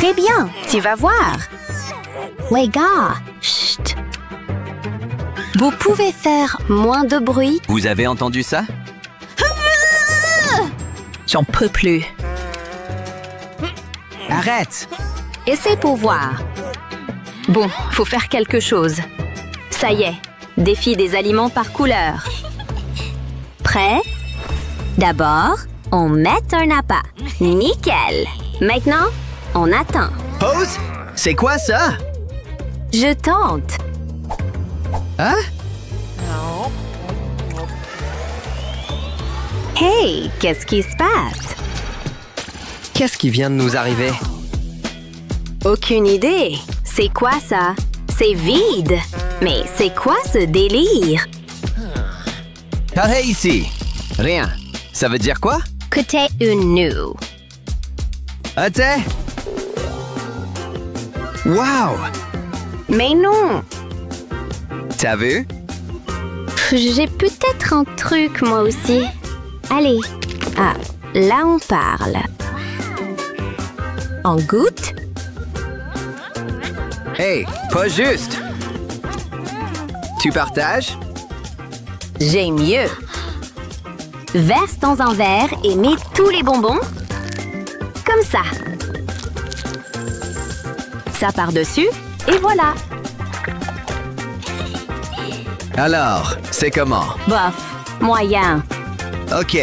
Très bien, tu vas voir. Les gars, chut. Vous pouvez faire moins de bruit? Vous avez entendu ça? J'en peux plus. Arrête! Essaie pour voir. Bon, faut faire quelque chose. Ça y est, défi des aliments par couleur. Prêt? D'abord, on met un appât. Nickel! Maintenant, on attend. Pause? C'est quoi ça? Je tente. Hein? Hey, qu'est-ce qui se passe? Qu'est-ce qui vient de nous arriver? Aucune idée. C'est quoi ça? C'est vide. Mais c'est quoi ce délire? Pareil ici. Rien. Ça veut dire quoi? Que t'es une nu. Attends. Wow! Mais non! T'as vu? J'ai peut-être un truc, moi aussi. Allez. Ah, là on parle. En goutte? Hey, pas juste! Tu partages? J'ai mieux. Verse dans un verre et mets tous les bonbons. Comme ça. Ça par-dessus, et voilà. Alors, c'est comment? Bof, moyen. Ok,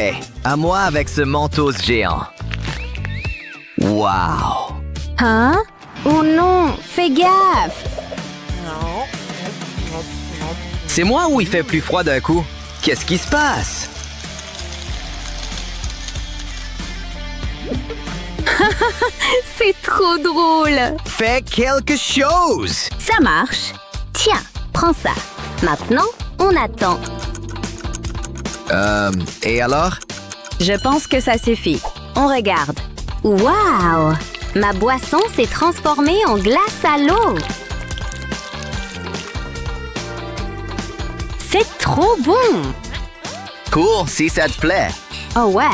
à moi avec ce manteau géant. Wow! Hein? Oh non, fais gaffe. C'est moi ou il fait plus froid d'un coup? Qu'est-ce qui se passe? C'est trop drôle. Fais quelque chose! Ça marche. Tiens, prends ça. Maintenant, on attend. Et alors? Je pense que ça suffit. On regarde. Waouh! Ma boisson s'est transformée en glace à l'eau. C'est trop bon! Cool, si ça te plaît. Oh ouais,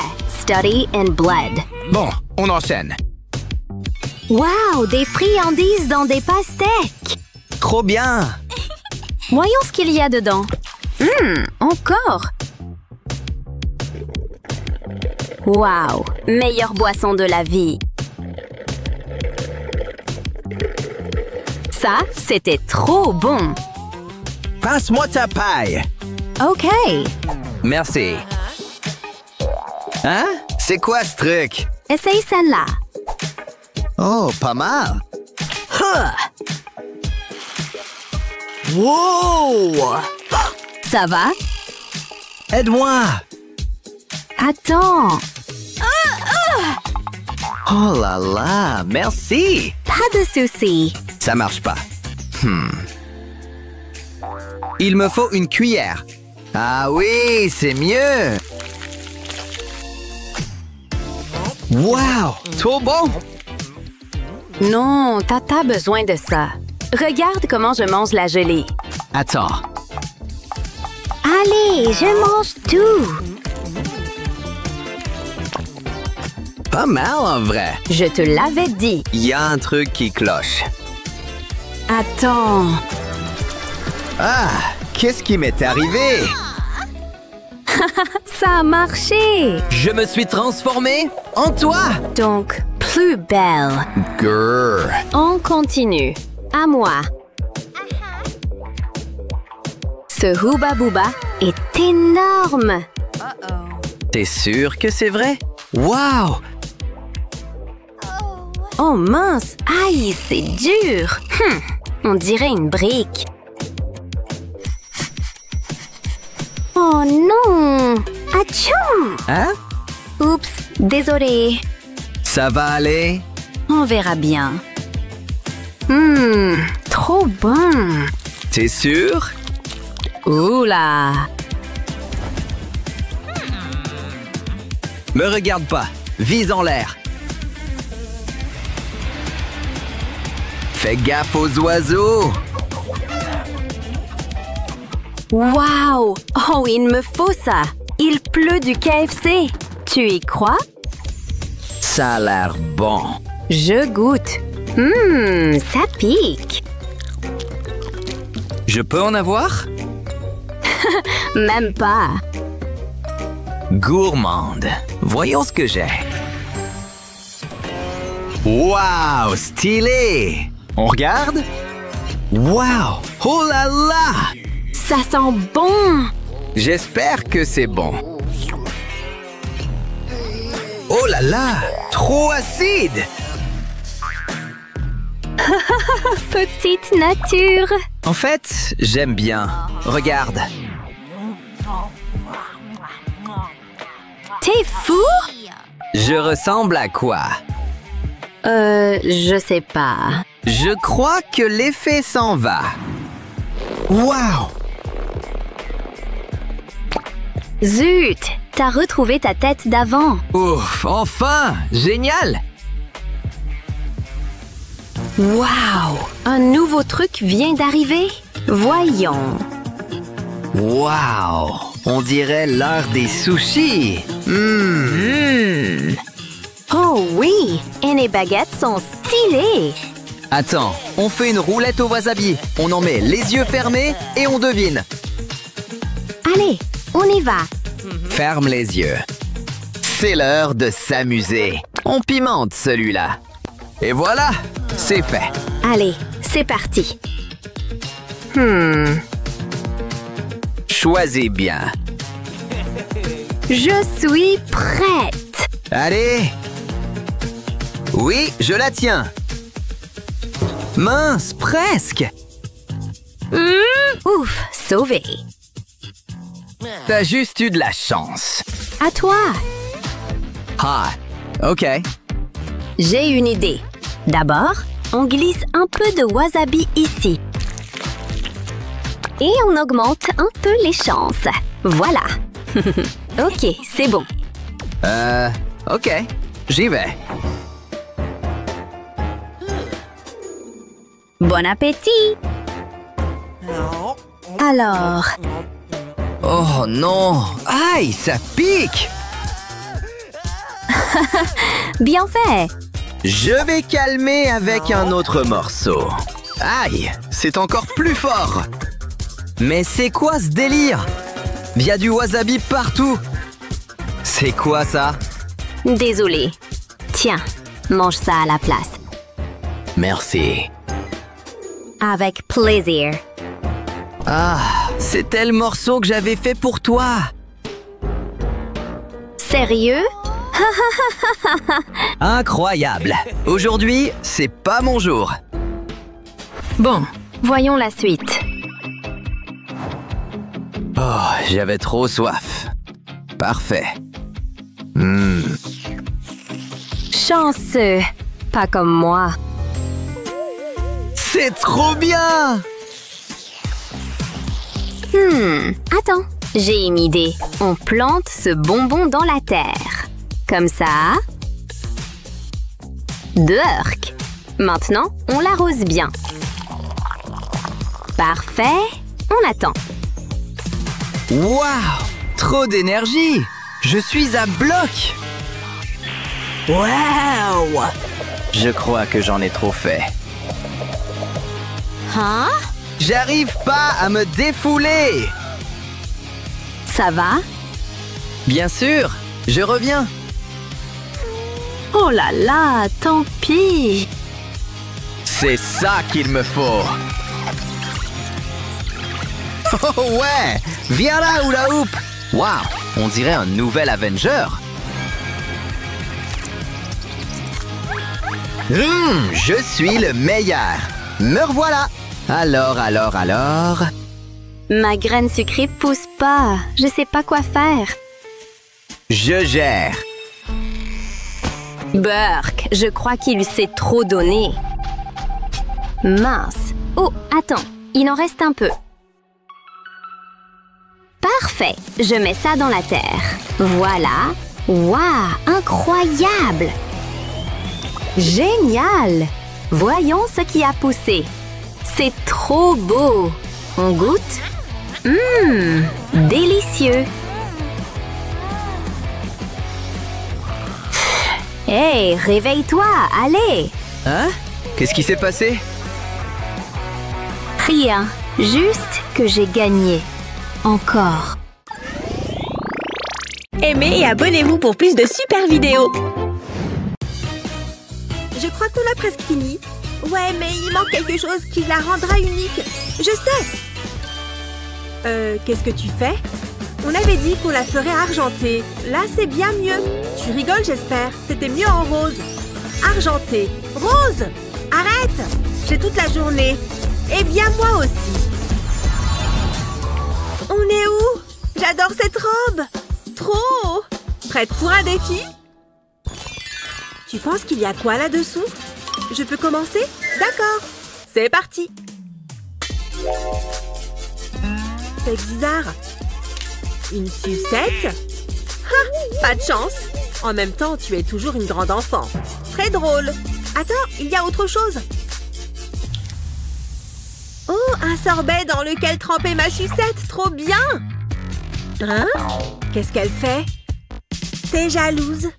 study and blood. Bon, on enchaîne. Wow, des friandises dans des pastèques! Trop bien! Voyons ce qu'il y a dedans. Encore! Wow, meilleure boisson de la vie. Ça, c'était trop bon. Passe-moi ta paille. OK. Merci. Hein? C'est quoi ce truc? Essaye celle-là. Oh, pas mal. Wow! Ça va? Aide-moi! Attends. Oh là là, merci! Pas de souci. Ça marche pas. Il me faut une cuillère. Ah oui, c'est mieux! Wow! Trop bon! Non, t'as pas besoin de ça. Regarde comment je mange la gelée. Attends. Allez, je mange tout. Pas mal en vrai. Je te l'avais dit. Il y a un truc qui cloche. Attends. Ah! Qu'est-ce qui m'est arrivé? Ça a marché. Je me suis transformé en toi! Donc, plus belle. Grrr! On continue. À moi. Ce Hubba Bubba est énorme. T'es sûr que c'est vrai? Wow! Oh mince, aïe, c'est dur. On dirait une brique. Oh non! Atchoum! Hein? Oups, désolé. Ça va aller? On verra bien. Trop bon. T'es sûr? Oula! Me regarde pas. Vise en l'air. Fais gaffe aux oiseaux. Wow! Oh, il me faut ça. Il pleut du KFC. Tu y crois? Ça a l'air bon. Je goûte. Ça pique. Je peux en avoir? Même pas. Gourmande. Voyons ce que j'ai. Wow, stylé! On regarde? Wow! Oh là là! Ça sent bon. J'espère que c'est bon. Oh là là! Trop acide! Petite nature. En fait, j'aime bien. Regarde. T'es fou? Je ressemble à quoi? Je sais pas. Je crois que l'effet s'en va. Wow! Zut! T'as retrouvé ta tête d'avant. Ouf, enfin! Génial! Waouh! Un nouveau truc vient d'arriver. Voyons. Wow! On dirait l'heure des sushis. Oh oui! Et les baguettes sont stylées. Attends, on fait une roulette au wasabi. On en met les yeux fermés et on devine. Allez, on y va. Ferme les yeux. C'est l'heure de s'amuser. On pimente celui-là. Et voilà, c'est fait. Allez, c'est parti. Choisis bien. Je suis prête. Allez. Oui, je la tiens. Mince, presque. Ouf, sauvé. T'as juste eu de la chance. À toi. Ah, ok. J'ai une idée. D'abord, on glisse un peu de wasabi ici. Et on augmente un peu les chances. Voilà. Ok, c'est bon. Ok, j'y vais. Bon appétit. Alors, Oh non! Aïe, ça pique! bien fait. Je vais calmer avec un autre morceau. Aïe, c'est encore plus fort! Mais c'est quoi ce délire? Il y a du wasabi partout! C'est quoi ça? Désolée. Tiens, mange ça à la place. Merci. Avec plaisir. Ah, c'était le morceau que j'avais fait pour toi! Sérieux? Incroyable! Aujourd'hui, c'est pas mon jour. Bon, voyons la suite. Oh, j'avais trop soif. Parfait. Chanceux. Pas comme moi. C'est trop bien! Attends, j'ai une idée. On plante ce bonbon dans la terre. Comme ça. Burk. Maintenant, on l'arrose bien. Parfait. On attend. Waouh! Trop d'énergie! Je suis à bloc! Waouh! Je crois que j'en ai trop fait. Hein? J'arrive pas à me défouler! Ça va? Bien sûr, je reviens. Oh là là, tant pis. C'est ça qu'il me faut. Oh ouais! Viens là, hula hoop! Waouh! On dirait un nouvel Avenger. Je suis le meilleur. Me revoilà. Alors... Ma graine sucrée pousse pas. Je sais pas quoi faire. Je gère. Burk, je crois qu'il s'est trop donné. Mince. Oh, attends, il en reste un peu. Parfait, je mets ça dans la terre. Voilà. Waouh, incroyable! Génial! Voyons ce qui a poussé. C'est trop beau. On goûte? Délicieux. Hey, réveille-toi, allez! Hein? Qu'est-ce qui s'est passé? Rien, juste que j'ai gagné. Encore. Aimez et abonnez-vous pour plus de super vidéos. Je crois qu'on a presque fini. Ouais, mais il manque quelque chose qui la rendra unique. Je sais. Qu'est-ce que tu fais? On avait dit qu'on la ferait argentée. Là, c'est bien mieux. Tu rigoles, j'espère. C'était mieux en rose. Argentée. Rose! Arrête! J'ai toute la journée. Eh bien, moi aussi. On est où? J'adore cette robe. Trop! Prête pour un défi? Tu penses qu'il y a quoi là-dessous? Je peux commencer? D'accord. C'est parti. C'est bizarre. Une sucette? Ha! Pas de chance. En même temps, tu es toujours une grande enfant. Très drôle. Attends, il y a autre chose. Oh, un sorbet dans lequel tremper ma sucette. Trop bien. Hein? Qu'est-ce qu'elle fait? T'es jalouse?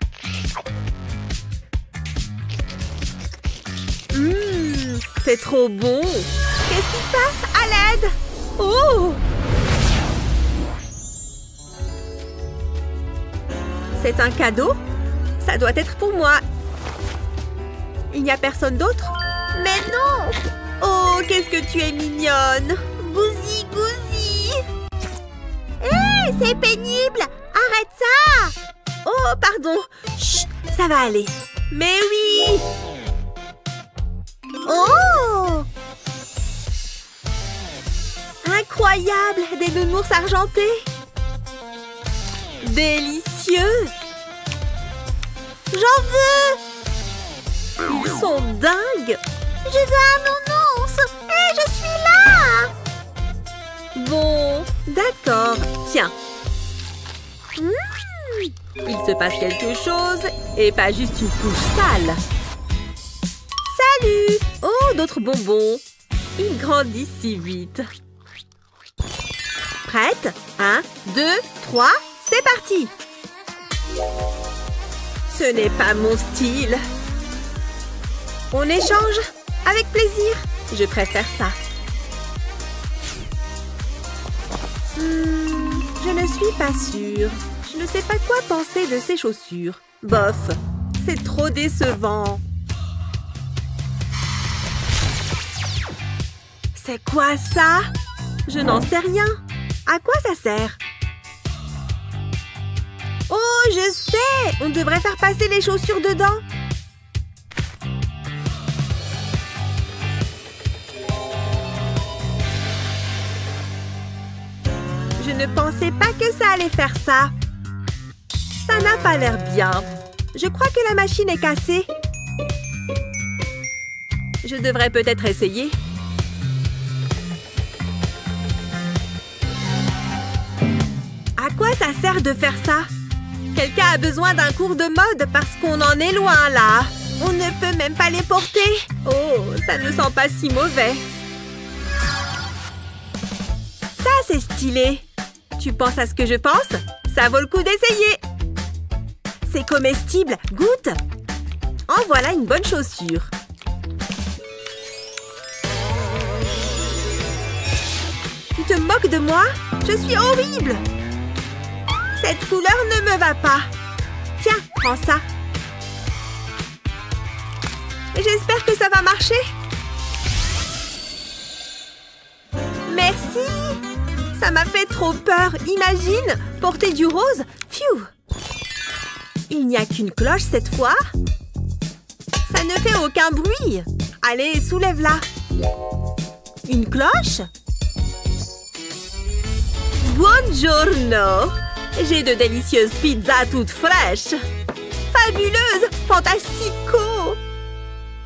C'est trop bon. Qu'est-ce qui se passe? À l'aide! Oh! C'est un cadeau? Ça doit être pour moi. Il n'y a personne d'autre? Mais non! Oh, qu'est-ce que tu es mignonne! Gousi, gousi! Hé, c'est pénible! Arrête ça! Oh, pardon! Chut, ça va aller. Mais oui! Oh! Incroyable! Des nounours argentés! Délicieux! J'en veux! Ils sont dingues! Je veux un nounours! Et je suis là! Bon, d'accord. Tiens. Il se passe quelque chose et pas juste une couche sale. Salut! Oh, d'autres bonbons. Ils grandissent si vite. Prête? 1, 2, 3, c'est parti! Ce n'est pas mon style. On échange? Avec plaisir. Je préfère ça. Je ne suis pas sûre. Je ne sais pas quoi penser de ces chaussures. Bof, c'est trop décevant. C'est quoi ça? Je n'en sais rien. À quoi ça sert? Oh, je sais! On devrait faire passer les chaussures dedans. Je ne pensais pas que ça allait faire ça. Ça n'a pas l'air bien. Je crois que la machine est cassée. Je devrais peut-être essayer. À quoi ça sert de faire ça? Quelqu'un a besoin d'un cours de mode parce qu'on en est loin, là. On ne peut même pas les porter. Oh, ça ne sent pas si mauvais. Ça, c'est stylé. Tu penses à ce que je pense? Ça vaut le coup d'essayer. C'est comestible. Goûte. En voilà une bonne chaussure. Tu te moques de moi? Je suis horrible. Cette couleur ne me va pas. Tiens, prends ça. J'espère que ça va marcher. Merci. Ça m'a fait trop peur. Imagine, porter du rose. Pfiou. Il n'y a qu'une cloche cette fois. Ça ne fait aucun bruit. Allez, soulève-la. Une cloche? Buongiorno. J'ai de délicieuses pizzas toutes fraîches. Fabuleuses. Fantastico.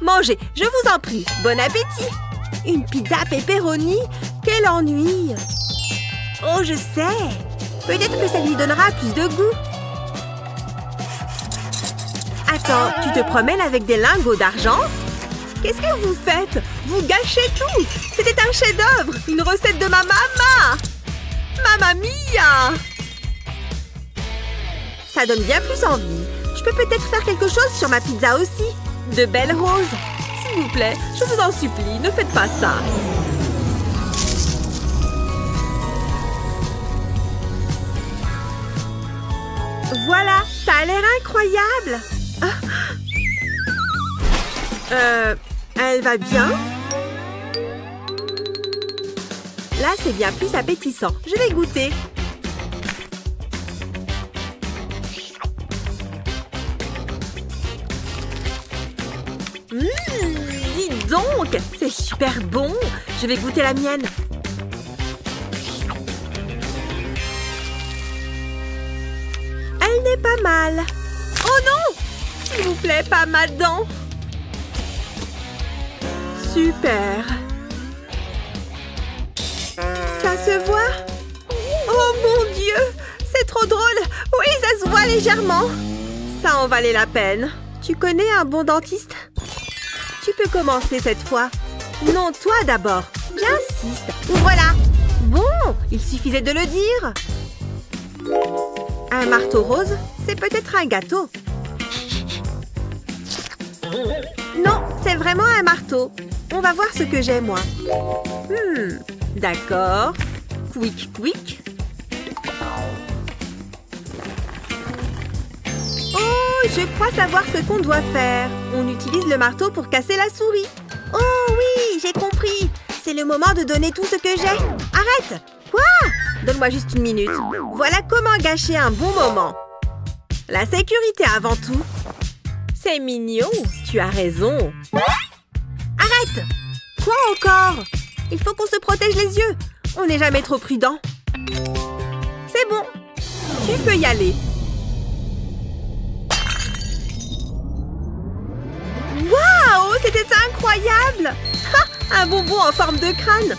Mangez, je vous en prie. Bon appétit. Une pizza pepperoni? Quel ennui. Oh, je sais. Peut-être que ça lui donnera plus de goût. Attends, tu te promènes avec des lingots d'argent? Qu'est-ce que vous faites? Vous gâchez tout. C'était un chef-d'œuvre. Une recette de ma maman. Mamma mia! Ça donne bien plus envie. Je peux peut-être faire quelque chose sur ma pizza aussi. De belles roses. S'il vous plaît, je vous en supplie, ne faites pas ça. Voilà, ça a l'air incroyable. Elle va bien? Là, c'est bien plus appétissant. Je vais goûter. Dis donc, c'est super bon. Je vais goûter la mienne. Elle n'est pas mal. Oh non! S'il vous plaît, pas ma dent. Super. Ça se voit? Oh mon Dieu! C'est trop drôle! Oui, ça se voit légèrement. Ça en valait la peine. Tu connais un bon dentiste? Tu peux commencer cette fois. Non, toi d'abord. J'insiste. Voilà. Bon, il suffisait de le dire. Un marteau rose, c'est peut-être un gâteau. Non, c'est vraiment un marteau. On va voir ce que j'ai, moi. D'accord. Quick, quick. Oh, je crois savoir ce qu'on doit faire. On utilise le marteau pour casser la souris. Oh oui, j'ai compris. C'est le moment de donner tout ce que j'ai. Arrête! Quoi? Donne-moi juste une minute. Voilà comment gâcher un bon moment. La sécurité avant tout. C'est mignon. Tu as raison. Arrête! Quoi encore? Il faut qu'on se protège les yeux. On n'est jamais trop prudent. C'est bon. Tu peux y aller. Waouh! C'était incroyable! Un bonbon en forme de crâne.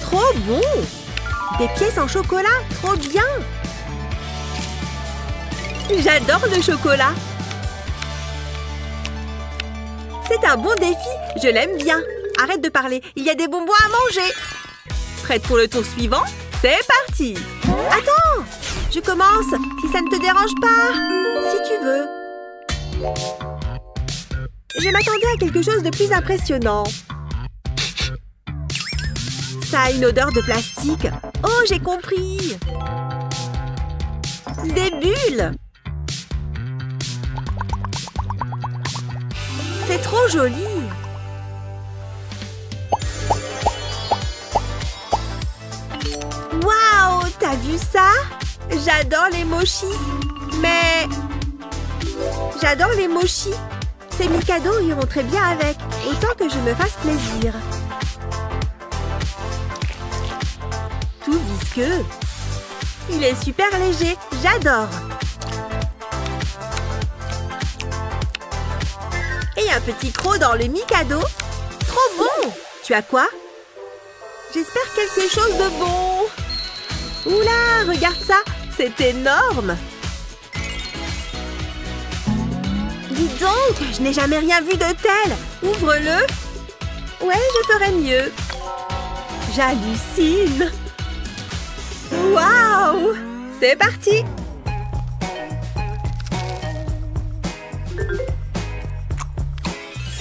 Trop bon! Des pièces en chocolat, trop bien! J'adore le chocolat. C'est un bon défi, je l'aime bien. Arrête de parler, il y a des bonbons à manger. Prête pour le tour suivant? C'est parti! Attends! Je commence, si ça ne te dérange pas. Si tu veux. Je m'attendais à quelque chose de plus impressionnant. Ça a une odeur de plastique. Oh, j'ai compris! Des bulles! C'est trop joli! Waouh! T'as vu ça? J'adore les mochis! Mais... j'adore les mochis! Ces Mikado iront très bien avec, autant que je me fasse plaisir. Tout visqueux. Il est super léger, j'adore. Et un petit croc dans le Mikado. Trop bon! Tu as quoi? J'espère quelque chose de bon. Oula, regarde ça, c'est énorme. Dis donc, je n'ai jamais rien vu de tel. Ouvre-le. Ouais, je ferais mieux. J'hallucine. Waouh! C'est parti!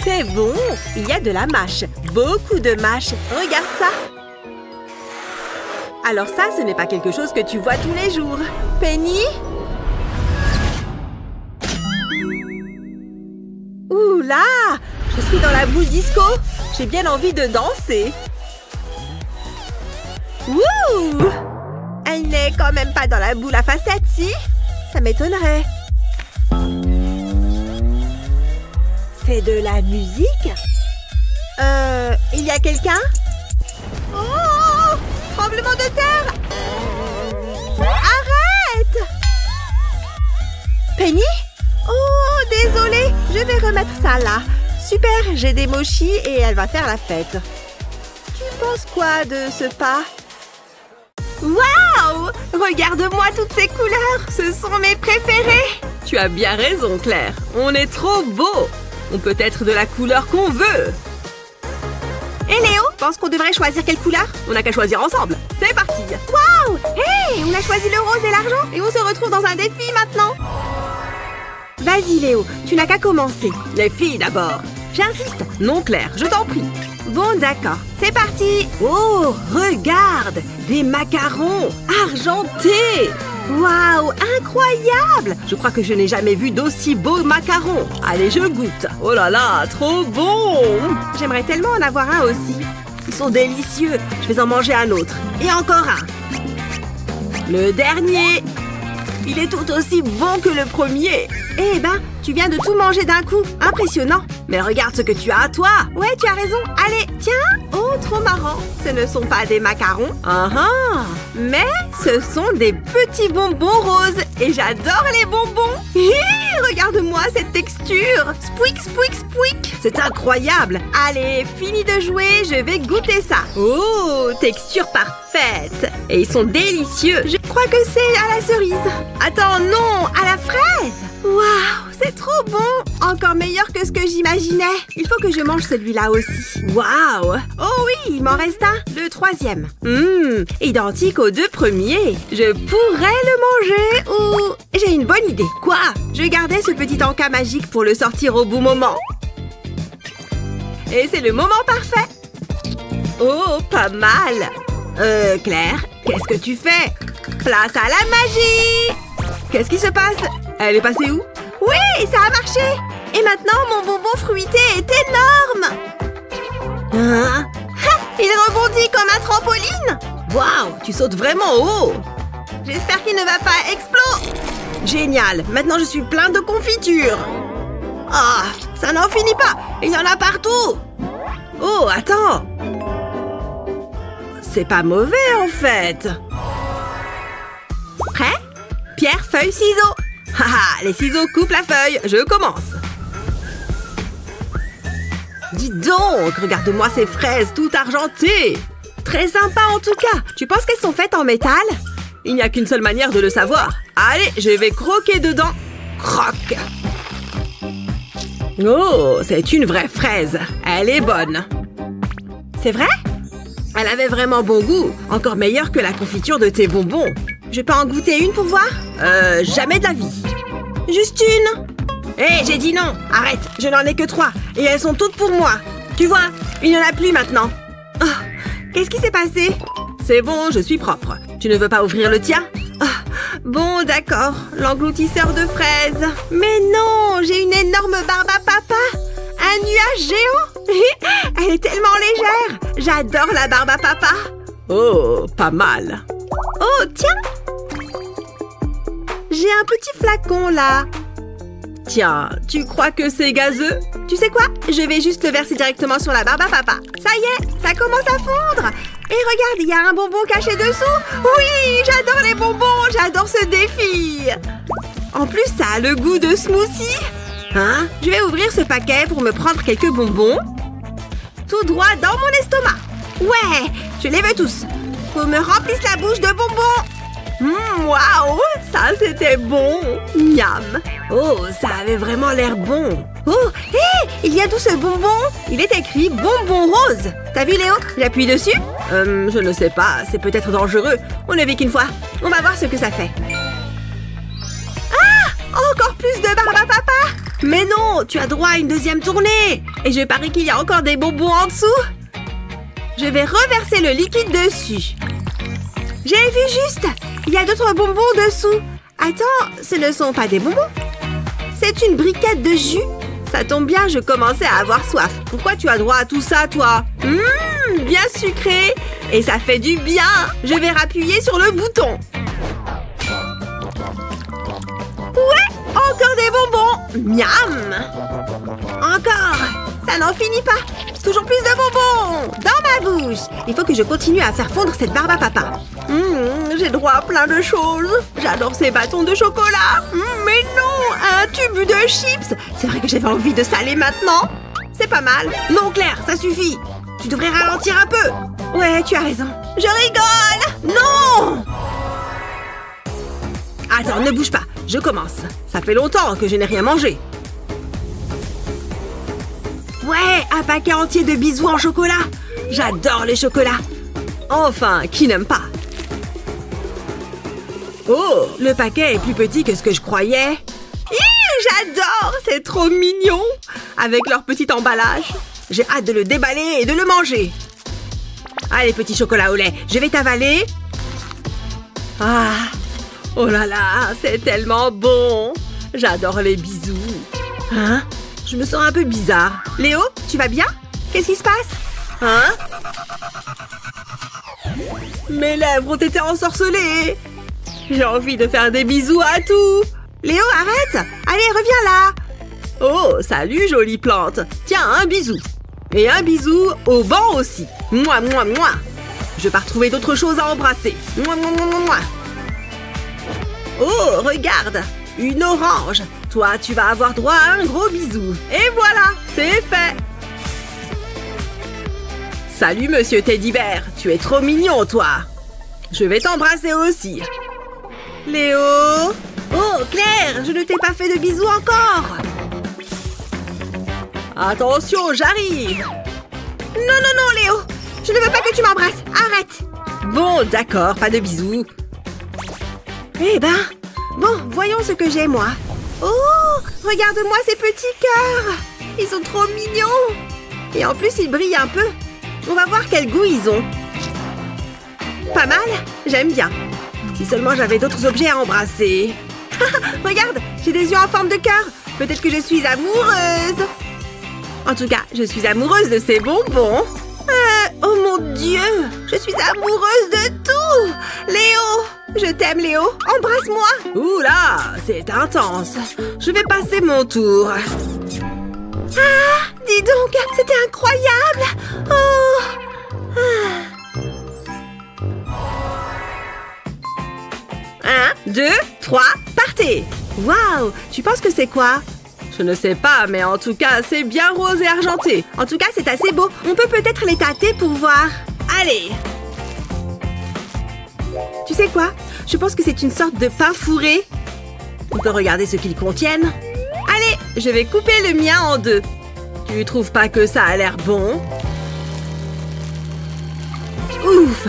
C'est bon! Il y a de la mâche. Beaucoup de mâche. Regarde ça! Alors ça, ce n'est pas quelque chose que tu vois tous les jours. Penny? Ouh là! Je suis dans la boule disco. J'ai bien envie de danser. Wouh! Elle n'est quand même pas dans la boule à facettes, si? Ça m'étonnerait. C'est de la musique? Il y a quelqu'un? Oh! Tremblement de terre! Arrête! Penny? Oh, désolée, je vais remettre ça là. Super, j'ai des mochis et elle va faire la fête. Tu penses quoi de ce pas? Waouh! Regarde-moi toutes ces couleurs! Ce sont mes préférés! Tu as bien raison, Claire. On est trop beau! On peut être de la couleur qu'on veut! Et Léo, pense qu'on devrait choisir quelle couleur? On n'a qu'à choisir ensemble! C'est parti! Waouh! Hey! On a choisi le rose et l'argent et on se retrouve dans un défi maintenant! Vas-y, Léo, tu n'as qu'à commencer. Les filles d'abord. J'insiste. Non, Claire, je t'en prie. Bon, d'accord. C'est parti. Oh, regarde. Des macarons argentés. Waouh, incroyable! Je crois que je n'ai jamais vu d'aussi beaux macarons. Allez, je goûte. Oh là là, trop bon! J'aimerais tellement en avoir un aussi. Ils sont délicieux. Je vais en manger un autre. Et encore un. Le dernier. Il est tout aussi bon que le premier. Eh ben, tu viens de tout manger d'un coup. Impressionnant. Mais regarde ce que tu as à toi. Ouais, tu as raison. Allez, tiens. Oh, trop marrant. Ce ne sont pas des macarons. Mais ce sont des petits bonbons roses. Et j'adore les bonbons. Regarde-moi cette texture. Spouic, spouic, spouic. C'est incroyable. Allez, fini de jouer. Je vais goûter ça. Oh, texture parfaite. Et ils sont délicieux. Je crois que c'est à la cerise. Attends, non, à la fraise. Waouh, c'est trop bon. Encore meilleur que ce que j'imaginais. Il faut que je mange celui-là aussi. Waouh. Oh oui, il m'en reste un. Le troisième. Identique aux deux premiers. Je pourrais le manger ou... J'ai une bonne idée. Quoi? Je gardais ce petit encas magique pour le sortir au bon moment. Et c'est le moment parfait. Oh, pas mal. Claire, qu'est-ce que tu fais? Place à la magie. Qu'est-ce qui se passe? Elle est passée où? Oui, ça a marché. Et maintenant, mon bonbon fruité est énorme. Hein? Ha! Il rebondit comme un trampoline. Waouh, tu sautes vraiment haut. J'espère qu'il ne va pas exploser. Génial, maintenant je suis plein de confiture. Ah, ça n'en finit pas. Il y en a partout. Oh, attends. C'est pas mauvais en fait. Prêt? Pierre, feuille, ciseaux. Haha, les ciseaux coupent la feuille. Je commence. Dis donc, regarde-moi ces fraises toutes argentées. Très sympa en tout cas. Tu penses qu'elles sont faites en métal? Il n'y a qu'une seule manière de le savoir. Allez, je vais croquer dedans. Croque. Oh, c'est une vraie fraise. Elle est bonne. C'est vrai? Elle avait vraiment bon goût. Encore meilleure que la confiture de tes bonbons. Je peux en goûter une pour voir? Jamais de la vie. Juste une. Hé, j'ai dit non. Arrête, je n'en ai que 3. Et elles sont toutes pour moi. Tu vois, il n'y en a plus maintenant. Oh, qu'est-ce qui s'est passé? C'est bon, je suis propre. Tu ne veux pas ouvrir le tien? Oh, bon, d'accord. L'engloutisseur de fraises. Mais non, j'ai une énorme barbe à papa. Un nuage géant. Elle est tellement légère. J'adore la barbe à papa. Oh, pas mal. Oh, tiens. J'ai un petit flacon, là. Tiens, tu crois que c'est gazeux? Tu sais quoi? Je vais juste le verser directement sur la barbe à papa. Ça y est, ça commence à fondre. Et regarde, il y a un bonbon caché dessous. Oui, j'adore les bonbons. J'adore ce défi. En plus, ça a le goût de smoothie. Hein? Je vais ouvrir ce paquet pour me prendre quelques bonbons. Tout droit dans mon estomac. Ouais, je les veux tous. Faut me remplir la bouche de bonbons. Waouh, ça c'était bon. Miam. Oh, ça avait vraiment l'air bon. Oh, hé, il y a d'où ce bonbon? Il est écrit bonbon rose. T'as vu Léo? J'appuie dessus? Je ne sais pas, c'est peut-être dangereux. On ne vit qu'une fois. On va voir ce que ça fait. Ah, encore plus de barbe à papa. Mais non, tu as droit à une deuxième tournée. Et je parie qu'il y a encore des bonbons en dessous. Je vais reverser le liquide dessus. J'ai vu juste. Il y a d'autres bonbons dessous. Attends, ce ne sont pas des bonbons. C'est une briquette de jus. Ça tombe bien, je commençais à avoir soif. Pourquoi tu as droit à tout ça, toi? Bien sucré. Et ça fait du bien. Je vais rappuyer sur le bouton. Ouais, encore des bonbons. Miam. Encore. Ça n'en finit pas. Toujours plus de bonbons. Dans ma bouche. Il faut que je continue à faire fondre cette barbe à papa. J'ai droit à plein de choses. J'adore ces bâtons de chocolat. Mais non, un tube de chips. C'est vrai que j'avais envie de saler maintenant. C'est pas mal. Non, Claire, ça suffit. Tu devrais ralentir un peu. Ouais, tu as raison. Je rigole. Non. Attends, ne bouge pas. Je commence. Ça fait longtemps que je n'ai rien mangé. Ouais, un paquet entier de bisous en chocolat. J'adore les chocolats. Enfin, qui n'aime pas? Oh, le paquet est plus petit que ce que je croyais. J'adore c'est trop mignon! Avec leur petit emballage. J'ai hâte de le déballer et de le manger. Allez, petit chocolat au lait, je vais t'avaler. Ah! Oh là là, c'est tellement bon! J'adore les bisous. Hein? Je me sens un peu bizarre. Léo, tu vas bien? Qu'est-ce qui se passe? Hein? Mes lèvres ont été ensorcelées. J'ai envie de faire des bisous à tout. Léo, arrête! Allez, reviens là! Oh, salut, jolie plante. Tiens, un bisou. Et un bisou au banc aussi. Mouah, mouah, mouah. Je vais pas retrouver d'autres choses à embrasser. Mouah, mouah, mouah, mouah. Oh, regarde! Une orange. Toi, tu vas avoir droit à un gros bisou. Et voilà, c'est fait. Salut, monsieur Teddy Bear. Tu es trop mignon, toi. Je vais t'embrasser aussi. Léo? Oh, Claire, je ne t'ai pas fait de bisous encore. Attention, j'arrive. Non, non, non, Léo. Je ne veux pas que tu m'embrasses. Arrête. Bon, d'accord, pas de bisous. Eh ben, bon, voyons ce que j'ai, moi. Oh, regarde-moi ces petits cœurs. Ils sont trop mignons. Et en plus, ils brillent un peu. On va voir quel goût ils ont. Pas mal, j'aime bien. Si seulement j'avais d'autres objets à embrasser. Regarde, j'ai des yeux en forme de cœur. Peut-être que je suis amoureuse. En tout cas, je suis amoureuse de ces bonbons. Oh mon Dieu, je suis amoureuse de tout. Léo, je t'aime, Léo. Embrasse-moi. Ouh là, c'est intense. Je vais passer mon tour. Ah, dis donc, c'était incroyable. Oh. Ah. 1, 2, 3, partez. Waouh, tu penses que c'est quoi? Je ne sais pas, mais en tout cas, c'est bien rose et argenté. En tout cas, c'est assez beau. On peut peut-être les tâter pour voir. Allez! Tu sais quoi? Je pense que c'est une sorte de pain fourré. On peut regarder ce qu'ils contiennent. Allez, je vais couper le mien en deux. Tu trouves pas que ça a l'air bon? Ouf!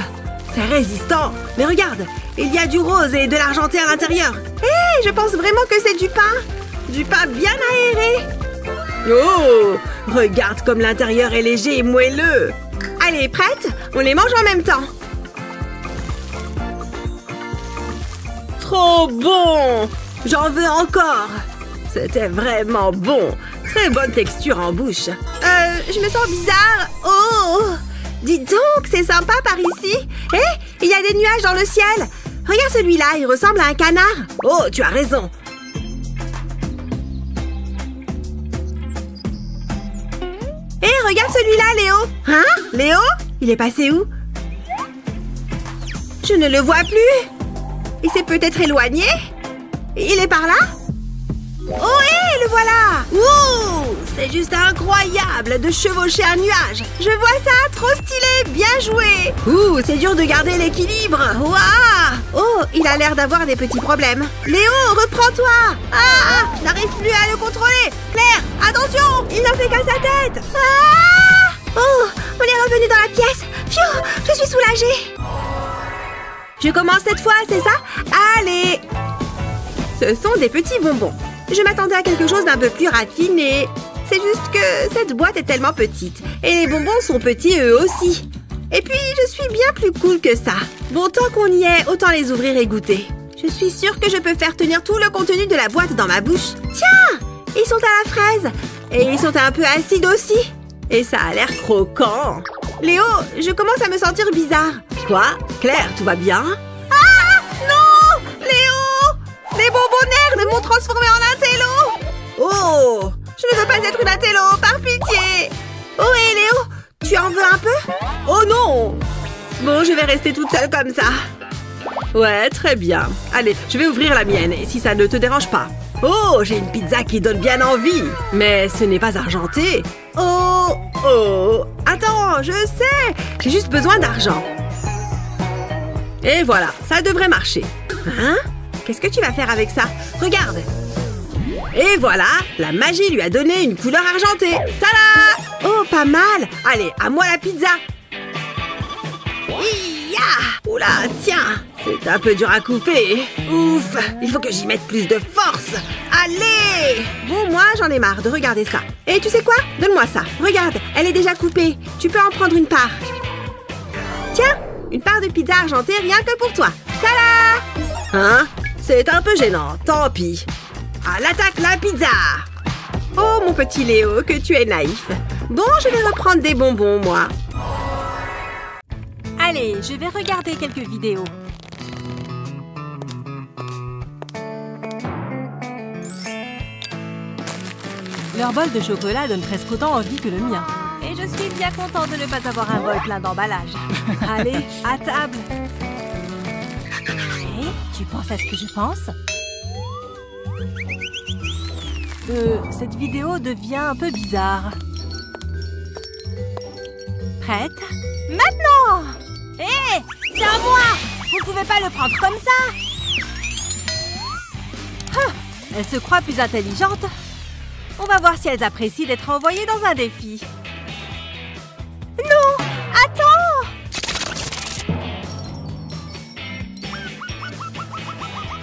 C'est résistant. Mais regarde, il y a du rose et de l'argenté à l'intérieur. Hé, je pense vraiment que c'est du pain. Du pain bien aéré. Oh, regarde comme l'intérieur est léger et moelleux. Allez, prête? On les mange en même temps. Trop bon! J'en veux encore. C'était vraiment bon. Très bonne texture en bouche. Je me sens bizarre. Oh! Dis donc, c'est sympa par ici. Hé, il y a des nuages dans le ciel. Regarde celui-là, il ressemble à un canard. Oh, tu as raison. Hé, regarde celui-là, Léo. Hein? Léo? Il est passé où? Je ne le vois plus. Il s'est peut-être éloigné. Il est par là? Oh, hé, le voilà. Ouh, c'est juste incroyable de chevaucher un nuage. Je vois ça, trop stylé, bien joué. Ouh, c'est dur de garder l'équilibre. Waouh. Oh, il a l'air d'avoir des petits problèmes. Léo, reprends-toi. Ah, n'arrive plus à le contrôler. Claire, attention, il n'en fait qu'à sa tête. Ah. Oh, on est revenu dans la pièce. Pfiou, je suis soulagée. Je commence cette fois, c'est ça? Allez. Ce sont des petits bonbons. Je m'attendais à quelque chose d'un peu plus raffiné. C'est juste que cette boîte est tellement petite. Et les bonbons sont petits eux aussi. Et puis, je suis bien plus cool que ça. Bon, tant qu'on y est, autant les ouvrir et goûter. Je suis sûre que je peux faire tenir tout le contenu de la boîte dans ma bouche. Tiens! Ils sont à la fraise. Et ils sont un peu acides aussi. Et ça a l'air croquant. Léo, je commence à me sentir bizarre. Quoi? Claire, tout va bien? Ah! Non! Léo! Les bonbons nerds m'ont transformé en intello! Oh! Je ne veux pas être une intello, par pitié! Oh, hé, Léo! Tu en veux un peu? Oh non! Bon, je vais rester toute seule comme ça. Ouais, très bien. Allez, je vais ouvrir la mienne, si ça ne te dérange pas. Oh, j'ai une pizza qui donne bien envie. Mais ce n'est pas argenté. Oh, oh. Attends, je sais. J'ai juste besoin d'argent. Et voilà, ça devrait marcher. Hein? Qu'est-ce que tu vas faire avec ça? Regarde. Et voilà, la magie lui a donné une couleur argentée. Tada! Oh, pas mal. Allez, à moi la pizza. Hi-ya! Oula, tiens! C'est un peu dur à couper. Ouf! Il faut que j'y mette plus de force. Allez! Bon, moi, j'en ai marre de regarder ça. Et tu sais quoi? Donne-moi ça. Regarde, elle est déjà coupée. Tu peux en prendre une part. Tiens! Une part de pizza argentée rien que pour toi. Tada! Hein? C'est un peu gênant. Tant pis. À l'attaque, la pizza! Oh, mon petit Léo, que tu es naïf. Bon, je vais reprendre des bonbons, moi. Allez, je vais regarder quelques vidéos. Leur bol de chocolat donne presque autant envie que le mien. Et je suis bien content de ne pas avoir un bol plein d'emballage. Allez, à table. Hé, tu penses à ce que je pense? Cette vidéo devient un peu bizarre. Prête? Maintenant! Hé! C'est à moi! Vous ne pouvez pas le prendre comme ça! Ah, elle se croit plus intelligente. On va voir si elles apprécient d'être envoyées dans un défi. Non! Attends!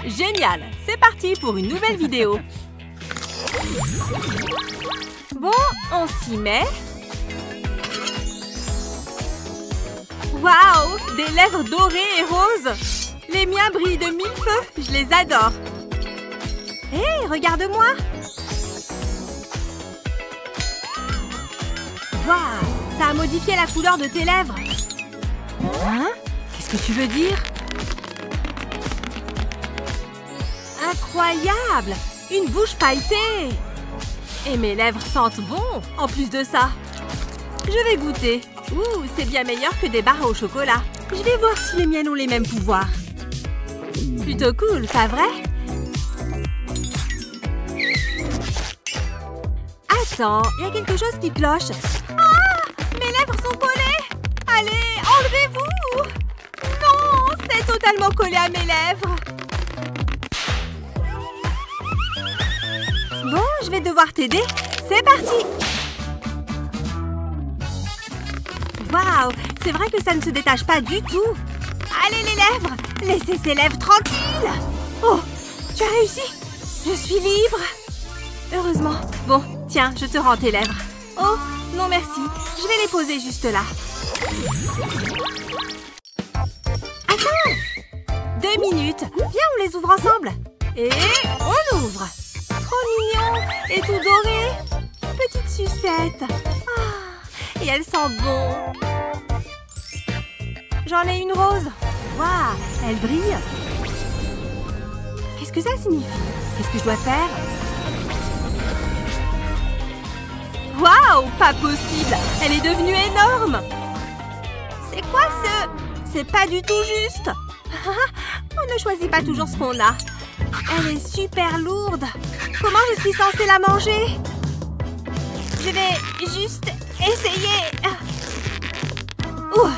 Génial! C'est parti pour une nouvelle vidéo. Bon, on s'y met. Waouh! Des lèvres dorées et roses. Les miens brillent de mille feux. Je les adore. Hé, regarde-moi. Waouh! Ça a modifié la couleur de tes lèvres. Hein? Qu'est-ce que tu veux dire? Incroyable! Une bouche pailletée! Et mes lèvres sentent bon, en plus de ça. Je vais goûter. Ouh, c'est bien meilleur que des barres au chocolat. Je vais voir si les miennes ont les mêmes pouvoirs. Plutôt cool, pas vrai? Attends, il y a quelque chose qui cloche. Ah! Mes lèvres sont collées! Allez, enlevez-vous! Non, c'est totalement collé à mes lèvres. Bon, je vais devoir t'aider. C'est parti! Waouh! C'est vrai que ça ne se détache pas du tout. Allez, les lèvres! Laissez ces lèvres tranquilles! Oh! Tu as réussi! Je suis libre! Heureusement. Bon, tiens, je te rends tes lèvres. Oh, non merci. Je vais les poser juste là. Attends! 2 minutes. Viens, on les ouvre ensemble. Et on ouvre. Trop mignon et tout doré. Petite sucette. Ah, et elle sent bon. J'en ai une rose. Waouh, elle brille. Qu'est-ce que ça signifie? Qu'est-ce que je dois faire? Waouh, pas possible. Elle est devenue énorme. C'est quoi ce... C'est pas du tout juste. On ne choisit pas toujours ce qu'on a. Elle est super lourde. Comment je suis censée la manger? Je vais juste essayer. Ouh,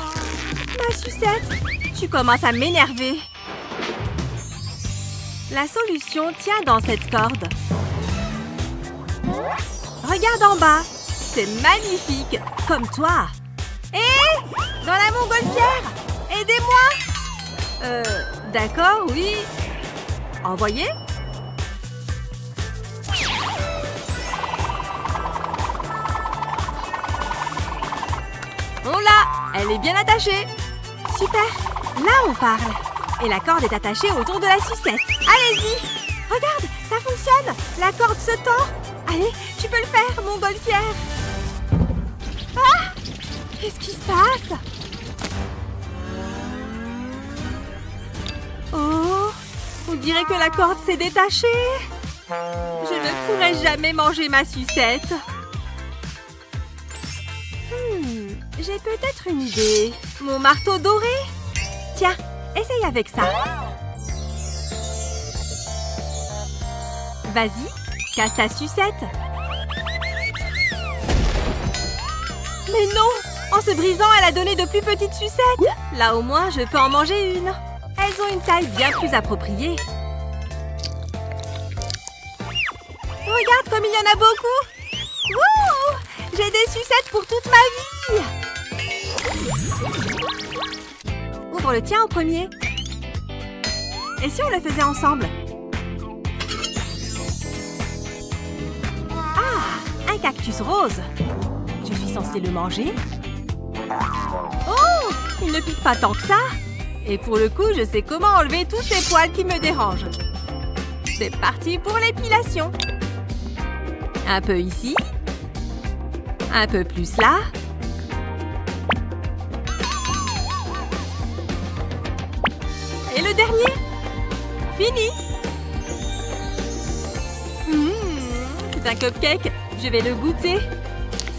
ma sucette, tu commences à m'énerver. La solution tient dans cette corde. Regarde en bas. C'est magnifique, comme toi. Hé! Dans la montgolfière! Aidez-moi! D'accord, oui. Envoyez. On l'a! Elle est bien attachée. Super! Là, on parle. Et la corde est attachée autour de la sucette. Allez-y! Regarde, ça fonctionne! La corde se tend. Allez, tu peux le faire, montgolfière. Ah! Qu'est-ce qui se passe? Oh! On dirait que la corde s'est détachée. Je ne pourrai jamais manger ma sucette. J'ai peut-être une idée. Mon marteau doré. Tiens, essaye avec ça. Vas-y, casse ta sucette. Mais non! En se brisant, elle a donné de plus petites sucettes. Là, au moins, je peux en manger une. Elles ont une taille bien plus appropriée. Regarde comme il y en a beaucoup. Wouh! J'ai des sucettes pour toute ma vie. Ouvre le tien en premier. Et si on le faisait ensemble? Ah, un cactus rose. Je suis censée le manger? Oh, il ne pique pas tant que ça. Et pour le coup, je sais comment enlever tous ces poils qui me dérangent. C'est parti pour l'épilation. Un peu ici. Un peu plus là. Et le dernier. Fini. C'est un cupcake. Je vais le goûter.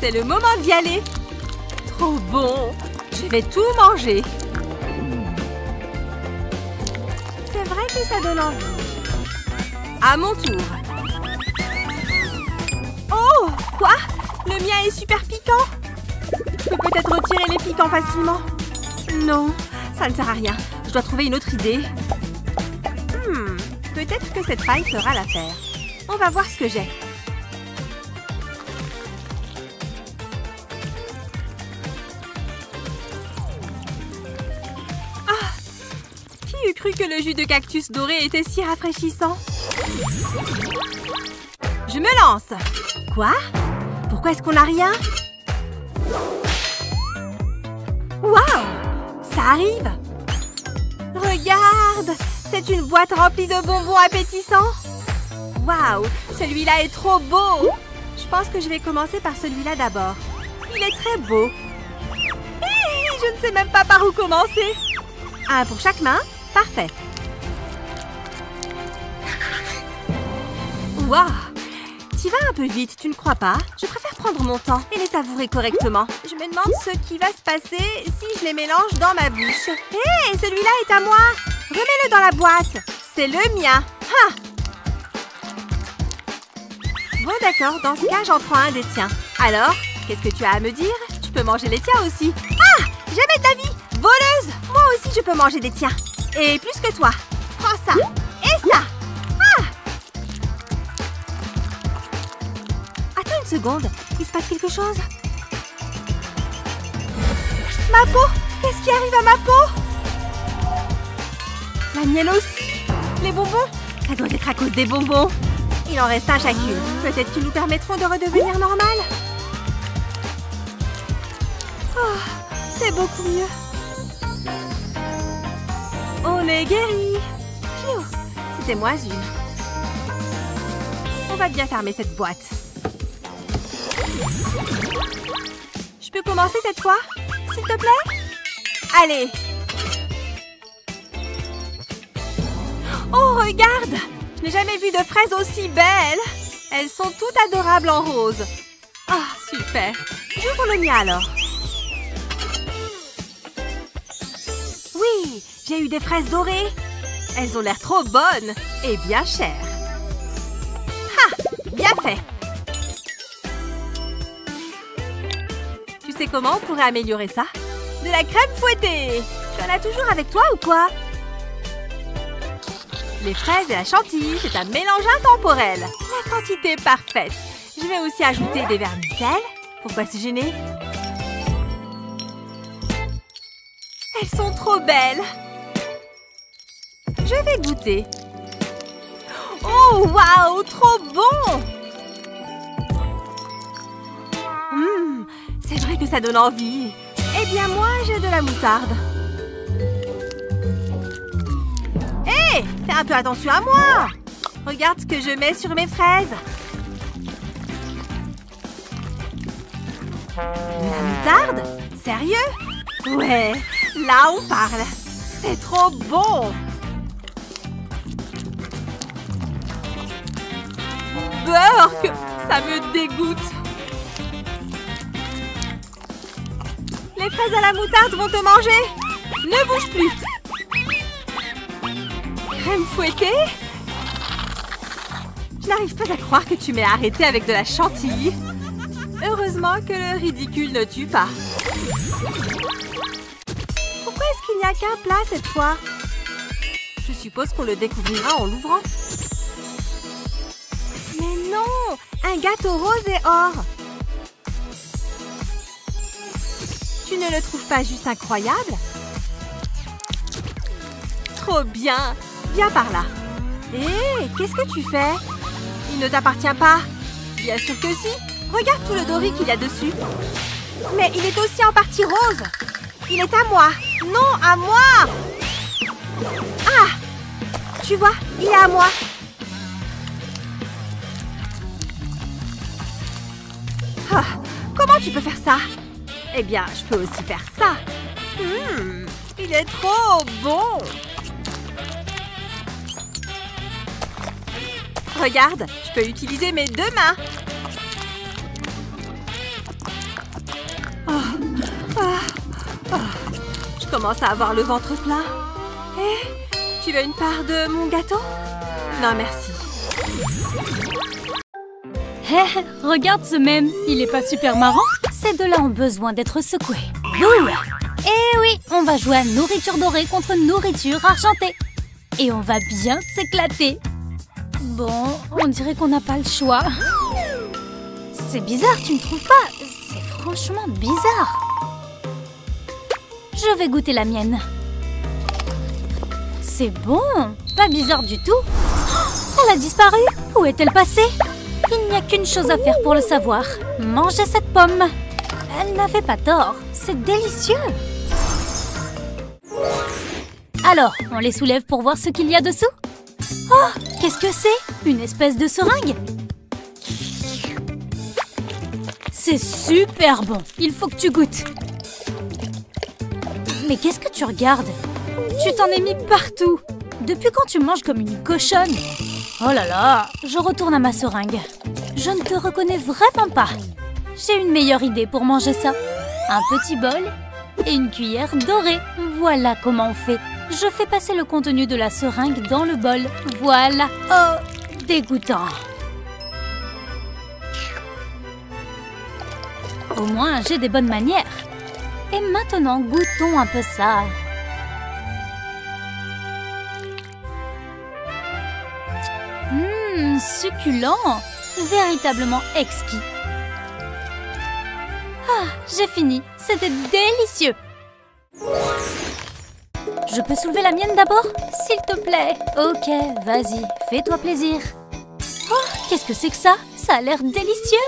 C'est le moment d'y aller. Trop bon. Je vais tout manger. C'est vrai que ça donne envie. À mon tour. Oh, quoi? Le mien est super piquant. Je peux peut-être retirer les piquants facilement. Non, ça ne sert à rien. Je dois trouver une autre idée. Peut-être que cette paille fera l'affaire. On va voir ce que j'ai. Ah! Qui eût cru que le jus de cactus doré était si rafraîchissant? Je me lance. Quoi? Pourquoi est-ce qu'on n'a rien? Waouh! Ça arrive! Regarde! C'est une boîte remplie de bonbons appétissants! Waouh! Celui-là est trop beau! Je pense que je vais commencer par celui-là d'abord. Il est très beau. Je ne sais même pas par où commencer. Un pour chaque main. Parfait. Waouh! Tu vas un peu vite, tu ne crois pas? Je préfère prendre mon temps et les savourer correctement. Je me demande ce qui va se passer si je les mélange dans ma bouche. Hé, celui-là est à moi! Remets-le dans la boîte. C'est le mien. Ha! Bon, d'accord. Dans ce cas, j'en prends un des tiens. Alors, qu'est-ce que tu as à me dire? Je peux manger les tiens aussi. Ah! Jamais de la vie! Voleuse! Moi aussi, je peux manger des tiens. Et plus que toi. Prends ça. Et ça. Ah! Attends une seconde. Il se passe quelque chose. Ma peau! Qu'est-ce qui arrive à ma peau? La mienne aussi. Les bonbons? Ça doit être à cause des bonbons. Il en reste un chacune. Peut-être qu'ils nous permettront de redevenir normal. Oh, c'est beaucoup mieux. On est guéri. Pfiou, c'était moins une. On va bien fermer cette boîte. Je peux commencer cette fois, s'il te plaît? Allez. Oh, regarde! Je n'ai jamais vu de fraises aussi belles! Elles sont toutes adorables en rose. Ah, super! J'ouvre le mien alors. Oui, j'ai eu des fraises dorées. Elles ont l'air trop bonnes et bien chères. Ha! Bien fait! Tu sais comment on pourrait améliorer ça? De la crème fouettée! Tu en as toujours avec toi ou quoi? Les fraises et la chantilly, c'est un mélange intemporel. La quantité parfaite. Je vais aussi ajouter des vermicelles. Pourquoi se gêner? Elles sont trop belles. Je vais goûter. Oh, waouh, trop bon! C'est vrai que ça donne envie. Eh bien, moi, j'ai de la moutarde. Hé, fais un peu attention à moi! Regarde ce que je mets sur mes fraises. De la moutarde? Sérieux? Ouais, là on parle. C'est trop bon! Burk! Ça me dégoûte. Les fraises à la moutarde vont te manger. Ne bouge plus. Crème fouettée? Je n'arrive pas à croire que tu m'aies arrêté avec de la chantilly. Heureusement que le ridicule ne tue pas. Pourquoi est-ce qu'il n'y a qu'un plat cette fois? Je suppose qu'on le découvrira en l'ouvrant. Mais non! Un gâteau rose et or! Tu ne le trouves pas juste incroyable? trop bien. Viens par là. Hé, qu'est-ce que tu fais? Il ne t'appartient pas. Bien sûr que si. Regarde tout le doré qu'il y a dessus. Mais il est aussi en partie rose. Il est à moi. Non, à moi. Ah! Tu vois, il est à moi. Ah, comment tu peux faire ça? Eh bien, je peux aussi faire ça. Il est trop bon. Regarde, je peux utiliser mes deux mains. Je commence à avoir le ventre plein. Eh, tu veux une part de mon gâteau? Non, merci. Hé, regarde ce mème, il est pas super marrant? Ces deux-là ont besoin d'être secoués. Boum! Eh oui, on va jouer à nourriture dorée contre nourriture argentée. Et on va bien s'éclater. Bon, on dirait qu'on n'a pas le choix. C'est bizarre, tu ne trouves pas? C'est franchement bizarre. Je vais goûter la mienne. C'est bon, pas bizarre du tout. Elle a disparu. Où est-elle passée? Il n'y a qu'une chose à faire pour le savoir. Manger cette pomme. Elle n'avait pas tort. C'est délicieux. Alors, on les soulève pour voir ce qu'il y a dessous? Oh, qu'est-ce que c'est? Une espèce de seringue? C'est super bon. Il faut que tu goûtes. Mais qu'est-ce que tu regardes? Tu t'en es mis partout. Depuis quand tu manges comme une cochonne? Oh là là, je retourne à ma seringue. Je ne te reconnais vraiment pas. J'ai une meilleure idée pour manger ça. Un petit bol et une cuillère dorée. Voilà comment on fait. Je fais passer le contenu de la seringue dans le bol. Voilà. Oh, dégoûtant. Au moins, j'ai des bonnes manières. Et maintenant, goûtons un peu ça. Succulent. Véritablement exquis. Ah, j'ai fini. C'était délicieux. Je peux soulever la mienne d'abord, s'il te plaît? Ok, vas-y, fais-toi plaisir. Oh, qu'est-ce que c'est que ça? Ça a l'air délicieux.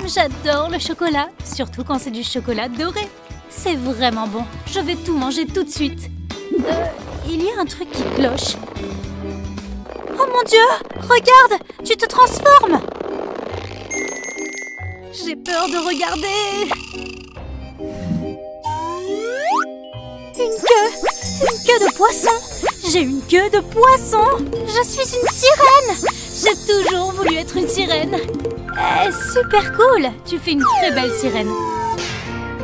J'adore le chocolat, surtout quand c'est du chocolat doré. C'est vraiment bon. Je vais tout manger tout de suite. Il y a un truc qui cloche. Oh mon Dieu! Regarde! Tu te transformes! J'ai peur de regarder. Une queue de poisson. J'ai une queue de poisson. Je suis une sirène. J'ai toujours voulu être une sirène. Super cool. Tu fais une très belle sirène.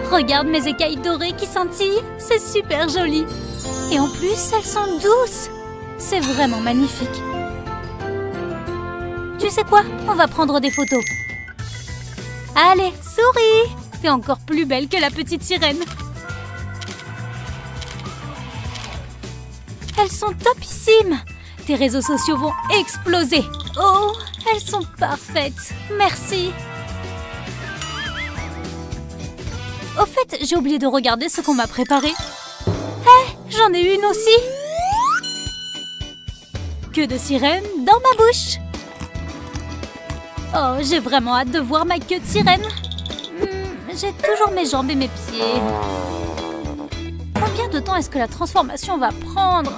Regarde mes écailles dorées qui scintillent. C'est super joli. Et en plus, elles sont douces. C'est vraiment magnifique. Tu sais quoi? On va prendre des photos. Allez, souris! T'es encore plus belle que la petite sirène. Elles sont topissimes. Tes réseaux sociaux vont exploser. Oh, elles sont parfaites. Merci. Au fait, j'ai oublié de regarder ce qu'on m'a préparé. J'en ai une aussi. Queue de sirène dans ma bouche. Oh, j'ai vraiment hâte de voir ma queue de sirène. J'ai toujours mes jambes et mes pieds. Combien de temps est-ce que la transformation va prendre?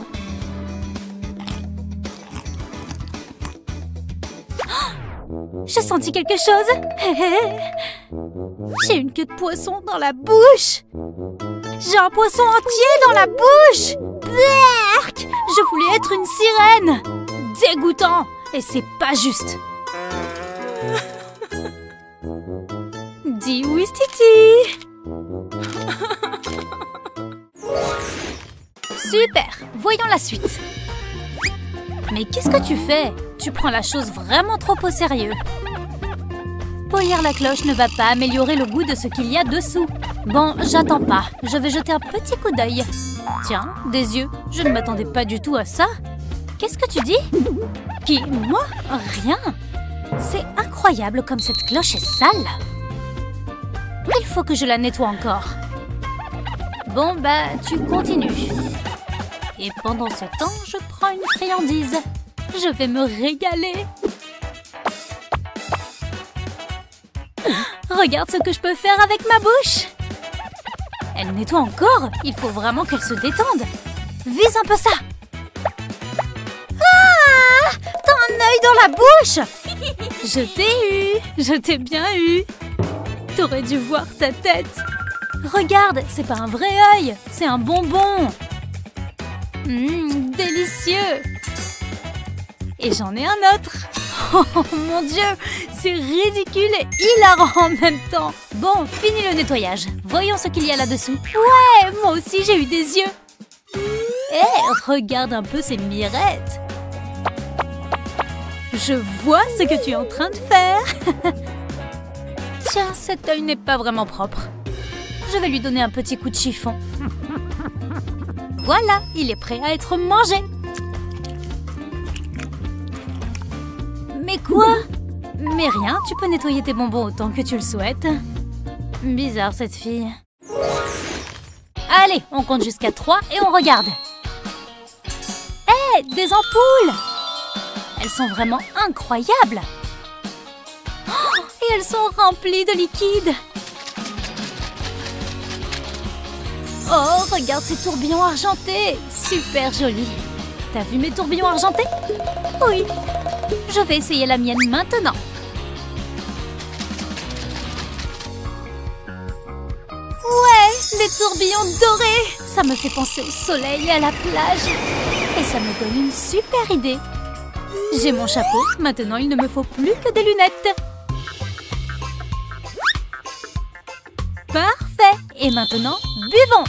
Oh, j'ai senti quelque chose. J'ai une queue de poisson dans la bouche. J'ai un poisson entier dans la bouche. Berk! Je voulais être une sirène. Dégoûtant. Et c'est pas juste. Dis oui, Titi. Super. Voyons la suite. Mais qu'est-ce que tu fais? Tu prends la chose vraiment trop au sérieux. Polir la cloche ne va pas améliorer le goût de ce qu'il y a dessous. Bon, j'attends pas. Je vais jeter un petit coup d'œil. Tiens, des yeux. Je ne m'attendais pas du tout à ça. Qu'est-ce que tu dis? Qui? Moi? Rien. C'est incroyable comme cette cloche est sale. Il faut que je la nettoie encore. Bon, bah, tu continues. Et pendant ce temps, je prends une friandise. Je vais me régaler. Regarde ce que je peux faire avec ma bouche. Elle nettoie encore. Il faut vraiment qu'elle se détende. Vise un peu ça. Ah! T'as un œil dans la bouche. Je t'ai eu. Je t'ai bien eu. T'aurais dû voir ta tête. Regarde, c'est pas un vrai œil. C'est un bonbon. Délicieux. Et j'en ai un autre. Oh mon Dieu, c'est ridicule et hilarant en même temps. Bon, fini le nettoyage. Voyons ce qu'il y a là-dessous. Ouais, moi aussi j'ai eu des yeux. Regarde un peu ces mirettes. Je vois ce que tu es en train de faire. Tiens, cet œil n'est pas vraiment propre. Je vais lui donner un petit coup de chiffon. Voilà, il est prêt à être mangé. Mais quoi? Mais rien, tu peux nettoyer tes bonbons autant que tu le souhaites. Bizarre cette fille. Allez, on compte jusqu'à 3 et on regarde. Hé, des ampoules! Elles sont vraiment incroyables. Oh, et elles sont remplies de liquide. Oh, regarde ces tourbillons argentés. Super jolis. T'as vu mes tourbillons argentés? Oui. Je vais essayer la mienne maintenant. Ouais, des tourbillons dorés. Ça me fait penser au soleil et à la plage. Et ça me donne une super idée. J'ai mon chapeau. Maintenant, il ne me faut plus que des lunettes. Parfait. Et maintenant, buvons.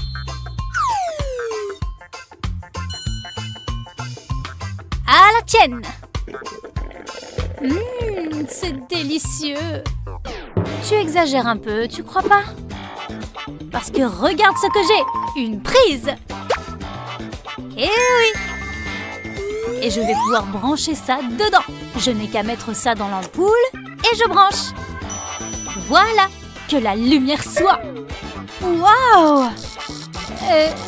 À la tienne. C'est délicieux. Tu exagères un peu, tu crois pas? Parce que regarde ce que j'ai. Une prise. Eh oui. Et je vais pouvoir brancher ça dedans. Je n'ai qu'à mettre ça dans l'ampoule et je branche. Voilà. Que la lumière soit. Waouh!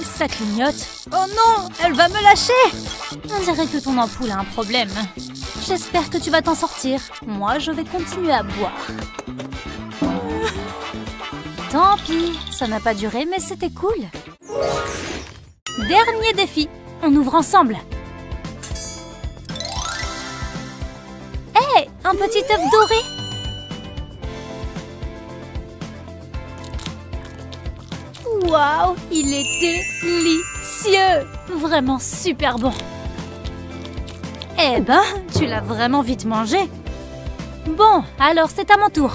Ça clignote. Oh non, elle va me lâcher. On dirait que ton ampoule a un problème. J'espère que tu vas t'en sortir. Moi, je vais continuer à boire. Tant pis, ça n'a pas duré, mais c'était cool. Dernier défi. On ouvre ensemble. Hé, un petit œuf doré. Waouh, il est délicieux. Vraiment super bon. Eh ben, tu l'as vraiment vite mangé. Bon, alors c'est à mon tour.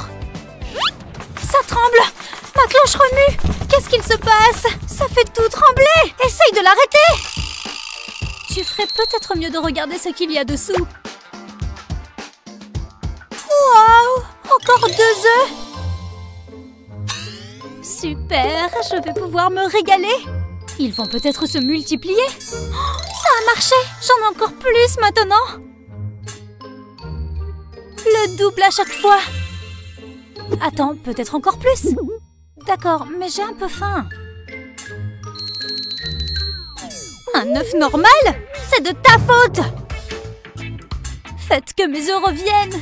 Ça tremble. Ma cloche remue. Qu'est-ce qu'il se passe? Ça fait tout trembler. Essaye de l'arrêter. Tu ferais peut-être mieux de regarder ce qu'il y a dessous. Waouh, encore 2 œufs. Super, je vais pouvoir me régaler. Ils vont peut-être se multiplier. Oh, ça a marché. J'en ai encore plus maintenant. Le double à chaque fois. Attends, peut-être encore plus. D'accord, mais j'ai un peu faim. Un œuf normal? C'est de ta faute. Faites que mes œufs reviennent.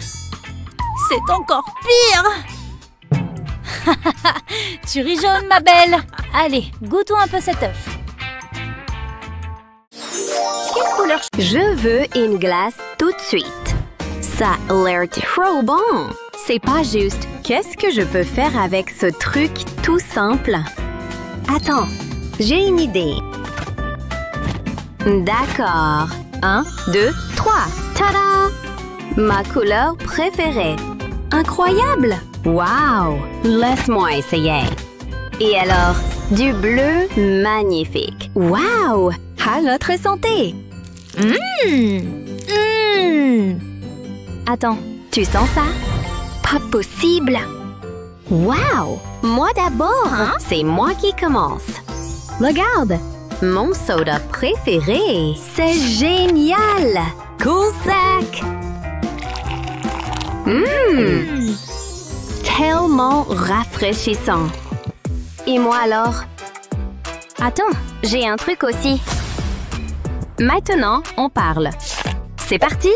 C'est encore pire. Tu ris jaune, ma belle. Allez, goûtons un peu cet œuf. Quelle couleur? Je veux une glace tout de suite. Ça a l'air trop bon. C'est pas juste. Qu'est-ce que je peux faire avec ce truc tout simple? Attends, j'ai une idée. D'accord. 1, 2, 3. Tada! Ma couleur préférée. Incroyable! Wow! Laisse-moi essayer. Et alors, du bleu magnifique. Wow! À notre santé! Attends, tu sens ça? Pas possible! Wow! Moi d'abord! Hein? C'est moi qui commence. Regarde! Mon soda préféré! C'est génial! Cool sac! Tellement rafraîchissant. Et moi alors? Attends, j'ai un truc aussi. Maintenant, on parle. C'est parti!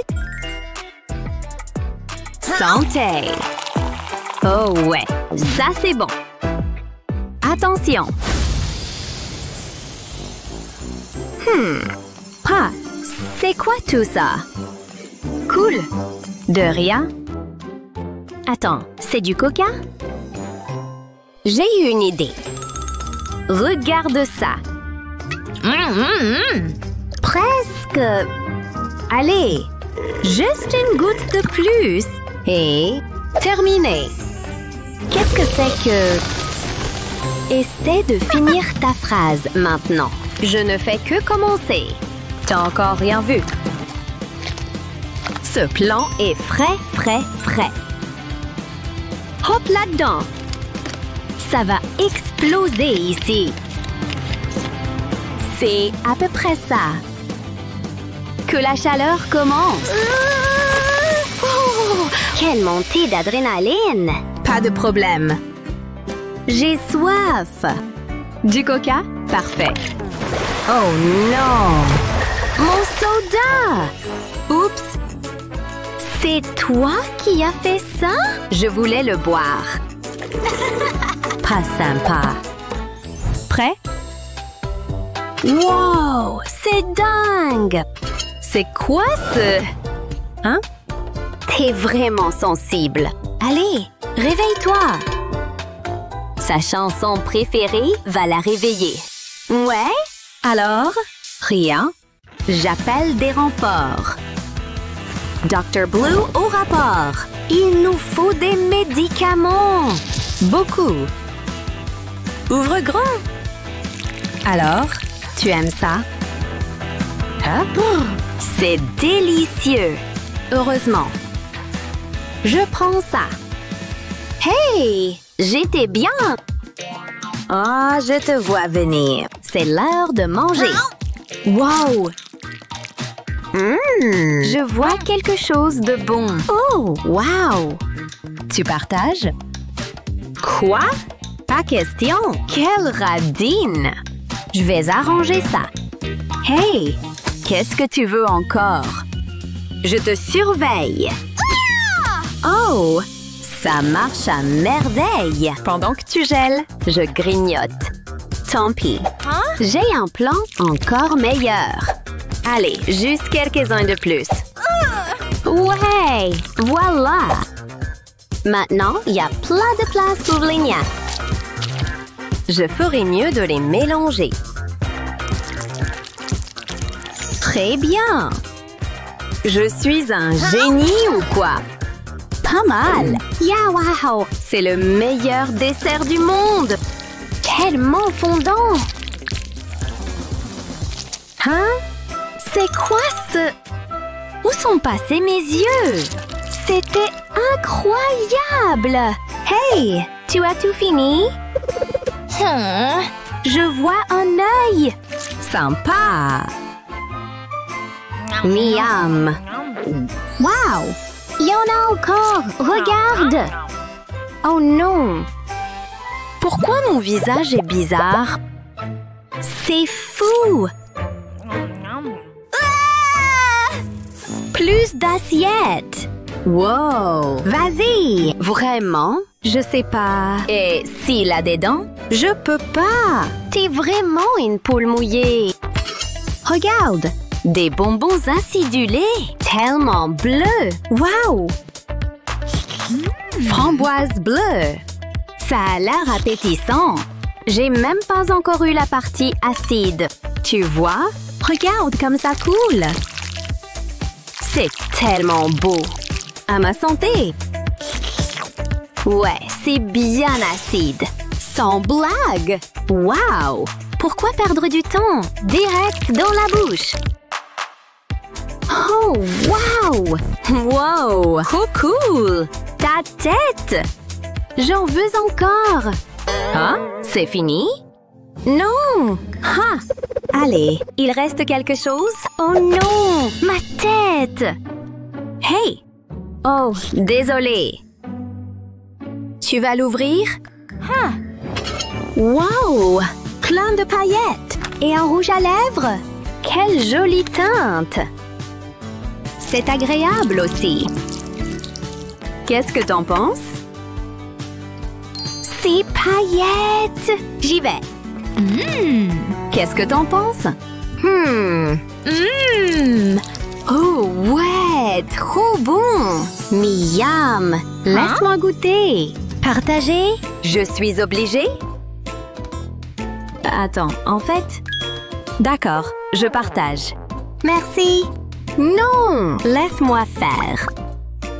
Santé! Oh ouais, ça c'est bon. Attention! Ah, c'est quoi tout ça? Cool! De rien? Attends, c'est du coca? J'ai une idée. Regarde ça. Presque. Allez, juste une goutte de plus. Et terminé. Qu'est-ce que c'est que... Essaie de finir ta phrase maintenant. Je ne fais que commencer. T'as encore rien vu. Ce plan est frais, frais, frais. Hop là-dedans. Ça va exploser ici. C'est à peu près ça. Que la chaleur commence. Oh, quelle montée d'adrénaline. Pas de problème. J'ai soif. Du coca? Parfait. Oh non! Mon soda! Oups! C'est toi qui as fait ça? Je voulais le boire. Pas sympa. Prêt? Wow! C'est dingue! C'est quoi ce... Hein? T'es vraiment sensible. Allez, réveille-toi! Sa chanson préférée va la réveiller. Ouais? Alors? Rien? J'appelle des renforts. Dr. Blue au rapport. Il nous faut des médicaments. Beaucoup. Ouvre grand. Alors, tu aimes ça? Hein? C'est délicieux. Heureusement. Je prends ça. Hey! J'étais bien. Ah, je te vois venir. C'est l'heure de manger. Wow! Je vois quelque chose de bon. Oh, wow! Tu partages? Quoi? Pas question. Quelle radine! Je vais arranger ça. Hey! Qu'est-ce que tu veux encore? Je te surveille. Oh! Ça marche à merveille. Pendant que tu gèles, je grignote. Tant pis. J'ai un plan encore meilleur. Allez, juste quelques-uns de plus. Ouais, voilà. Maintenant, il y a plein de place pour les miens. Je ferai mieux de les mélanger. Très bien. Je suis un génie ou quoi? Pas mal. Yeah, wow. C'est le meilleur dessert du monde. Tellement fondant. Hein? C'est quoi ce... Où sont passés mes yeux? C'était incroyable. Hey, tu as tout fini? Je vois un œil. Sympa. Miam. Wow. Il y en a encore. Regarde. Oh non. Pourquoi mon visage est bizarre? C'est fou. Plus d'assiettes. Wow. Vas-y. Vraiment? Je sais pas. Et s'il a des dents? Je peux pas. T'es vraiment une poule mouillée. Regarde. Des bonbons acidulés. Tellement bleus. Wow. Framboise bleue. Ça a l'air appétissant. J'ai même pas encore eu la partie acide. Tu vois? Regarde comme ça coule. C'est tellement beau. À ma santé. Ouais, c'est bien acide. Sans blague. Wow! Pourquoi perdre du temps? Direct dans la bouche. Oh, wow! Wow! Oh, cool! Ta tête! J'en veux encore! Hein? C'est fini? Non! Ha! Allez, il reste quelque chose? Oh non! Ma tête! Hey! Oh, désolé. Tu vas l'ouvrir? Wow! plein de paillettes et un rouge à lèvres. Quelle jolie teinte! C'est agréable aussi. Qu'est-ce que t'en penses? Ces paillettes! J'y vais. Qu'est-ce que t'en penses? Oh ouais, trop bon! Miam! Laisse-moi goûter. Partager? Je suis obligée? Attends, en fait... D'accord, je partage. Merci. Non, laisse-moi faire.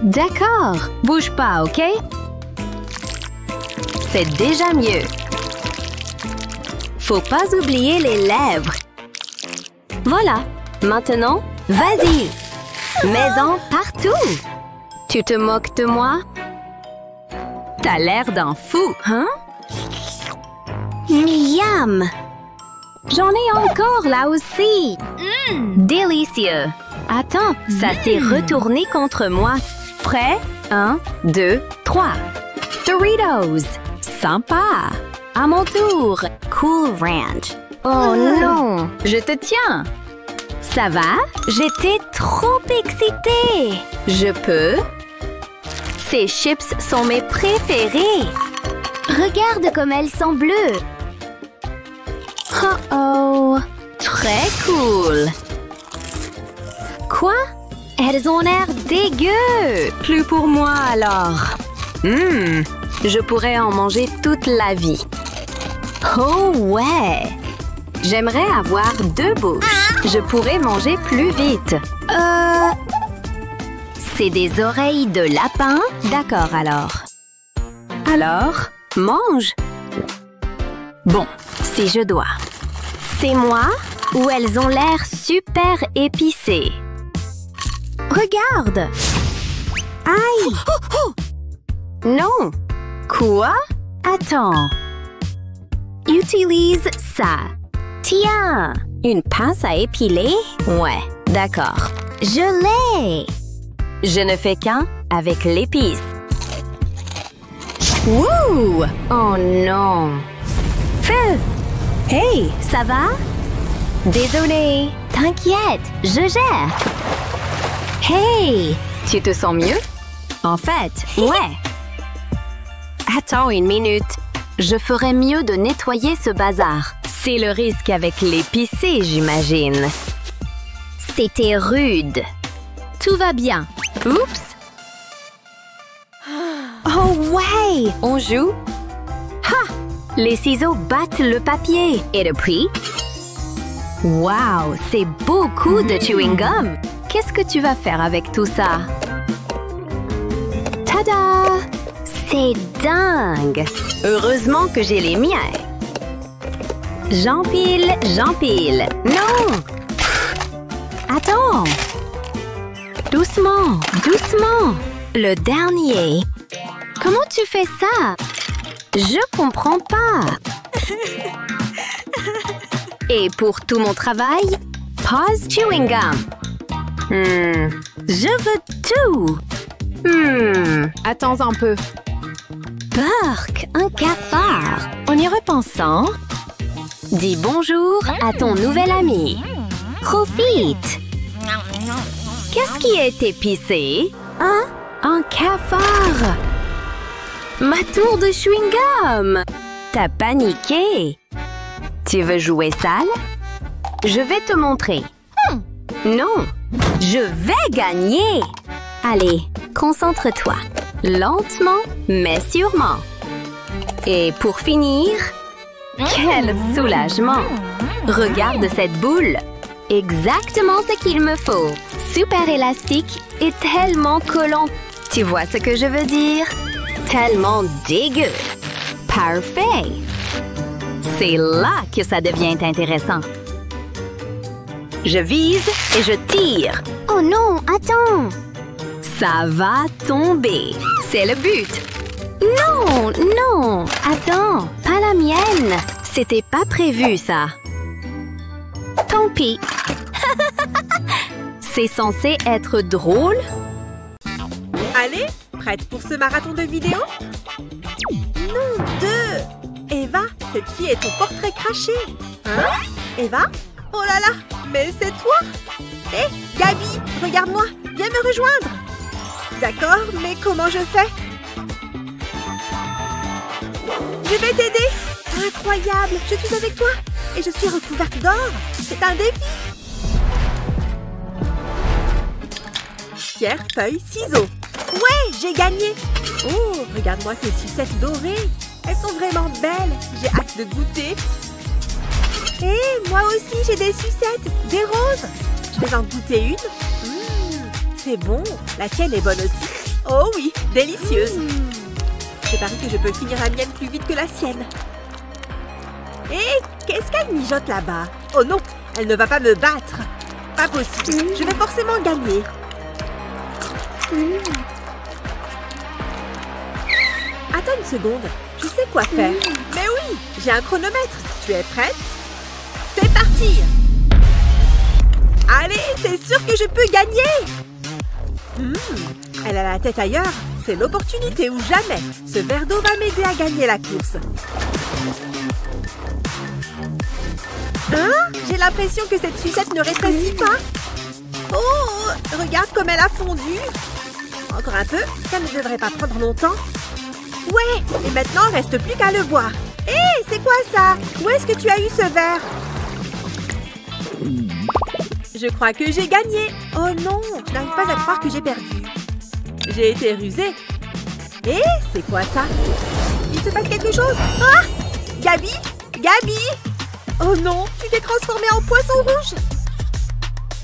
D'accord, bouge pas, ok? C'est déjà mieux. Faut pas oublier les lèvres. Voilà, maintenant, vas-y. Mets-en partout. Tu te moques de moi? T'as l'air d'un fou, hein? Miam! J'en ai encore là aussi. Délicieux. Attends, ça s'est retourné contre moi. Prêt? 1, 2, 3. Doritos. Sympa. À mon tour. Cool Ranch. Oh non, je te tiens. Ça va? J'étais trop excitée. Je peux? Ces chips sont mes préférés. Regarde comme elles sont bleues. Oh, très cool. Quoi? Elles ont l'air dégueu. Plus pour moi alors. Je pourrais en manger toute la vie. Oh ouais. J'aimerais avoir 2 bouches. Je pourrais manger plus vite. C'est des oreilles de lapin? D'accord alors. Alors, mange. Bon, si je dois. C'est moi ou elles ont l'air super épicées? Regarde! Aïe! Non! Quoi? Attends. Utilise ça. Tiens! Une pince à épiler? Ouais, d'accord. Je l'ai! Je ne fais qu'un avec l'épice. Wouh! Oh non! Feu! Hey, ça va? Désolée, t'inquiète, je gère. Hey, tu te sens mieux? En fait, ouais. Attends une minute. Je ferais mieux de nettoyer ce bazar. C'est le risque avec l'épicé, j'imagine. C'était rude. Tout va bien. Oups! Oh ouais! On joue? Ha! Les ciseaux battent le papier. Et depuis? Wow! C'est beaucoup de chewing gum! Qu'est-ce que tu vas faire avec tout ça? Tada! C'est dingue! Heureusement que j'ai les miens. J'empile, j'empile. Non! Attends! Doucement, doucement. Le dernier. Comment tu fais ça? Je comprends pas. Et pour tout mon travail, pause chewing gum. Je veux tout. Attends un peu. Burk, un cafard. En y repensant, dis bonjour à ton nouvel ami. Profite. Qu'est-ce qui est épicé? Hein? Un cafard! Ma tour de chewing-gum! T'as paniqué! Tu veux jouer sale? Je vais te montrer. Non! Je vais gagner! Allez, concentre-toi. Lentement, mais sûrement. Et pour finir... Quel soulagement! Regarde cette boule! Exactement ce qu'il me faut. Super élastique et tellement collant. Tu vois ce que je veux dire? Tellement dégueu. Parfait. C'est là que ça devient intéressant. Je vise et je tire. Oh non, attends. Ça va tomber. C'est le but. Non, non. Attends, pas la mienne. C'était pas prévu, ça. Tant pis. C'est censé être drôle? Allez, prête pour ce marathon de vidéos? Non, 2! Eva Eva, cette fille est ton portrait craché. Hein? Eva? Oh là là, mais c'est toi? Hé, Gabi, regarde-moi, viens me rejoindre. D'accord, mais comment je fais? Je vais t'aider. Incroyable, je suis avec toi. Et je suis recouverte d'or. C'est un défi. Pierre, feuille, ciseaux. Ouais, j'ai gagné. Oh, regarde-moi ces sucettes dorées. Elles sont vraiment belles. J'ai hâte de goûter. Et moi aussi, j'ai des sucettes, des roses. Je vais en goûter une. C'est bon. La tienne est bonne aussi. Oh oui, délicieuse. Je parie que je peux finir la mienne plus vite que la sienne. Et qu'est-ce qu'elle mijote là-bas? Oh non, elle ne va pas me battre. Pas possible, je vais forcément gagner. Attends une seconde, je sais quoi faire. Mais oui, j'ai un chronomètre. Tu es prête? C'est parti! Allez, c'est sûr que je peux gagner! Elle a la tête ailleurs. C'est l'opportunité ou jamais. Ce verre d'eau va m'aider à gagner la course. Hein? J'ai l'impression que cette sucette ne rétrécit pas. Oh, regarde comme elle a fondu. Encore un peu, ça ne devrait pas prendre longtemps. Ouais, et maintenant, il ne reste plus qu'à le boire. Hé, c'est quoi ça? Où est-ce que tu as eu ce verre? Je crois que j'ai gagné. Oh non, je n'arrive pas à croire que j'ai perdu. J'ai été rusée. Et c'est quoi ça? Il se passe quelque chose? Ah! Gabi? Gabi? Oh non, tu t'es transformée en poisson rouge.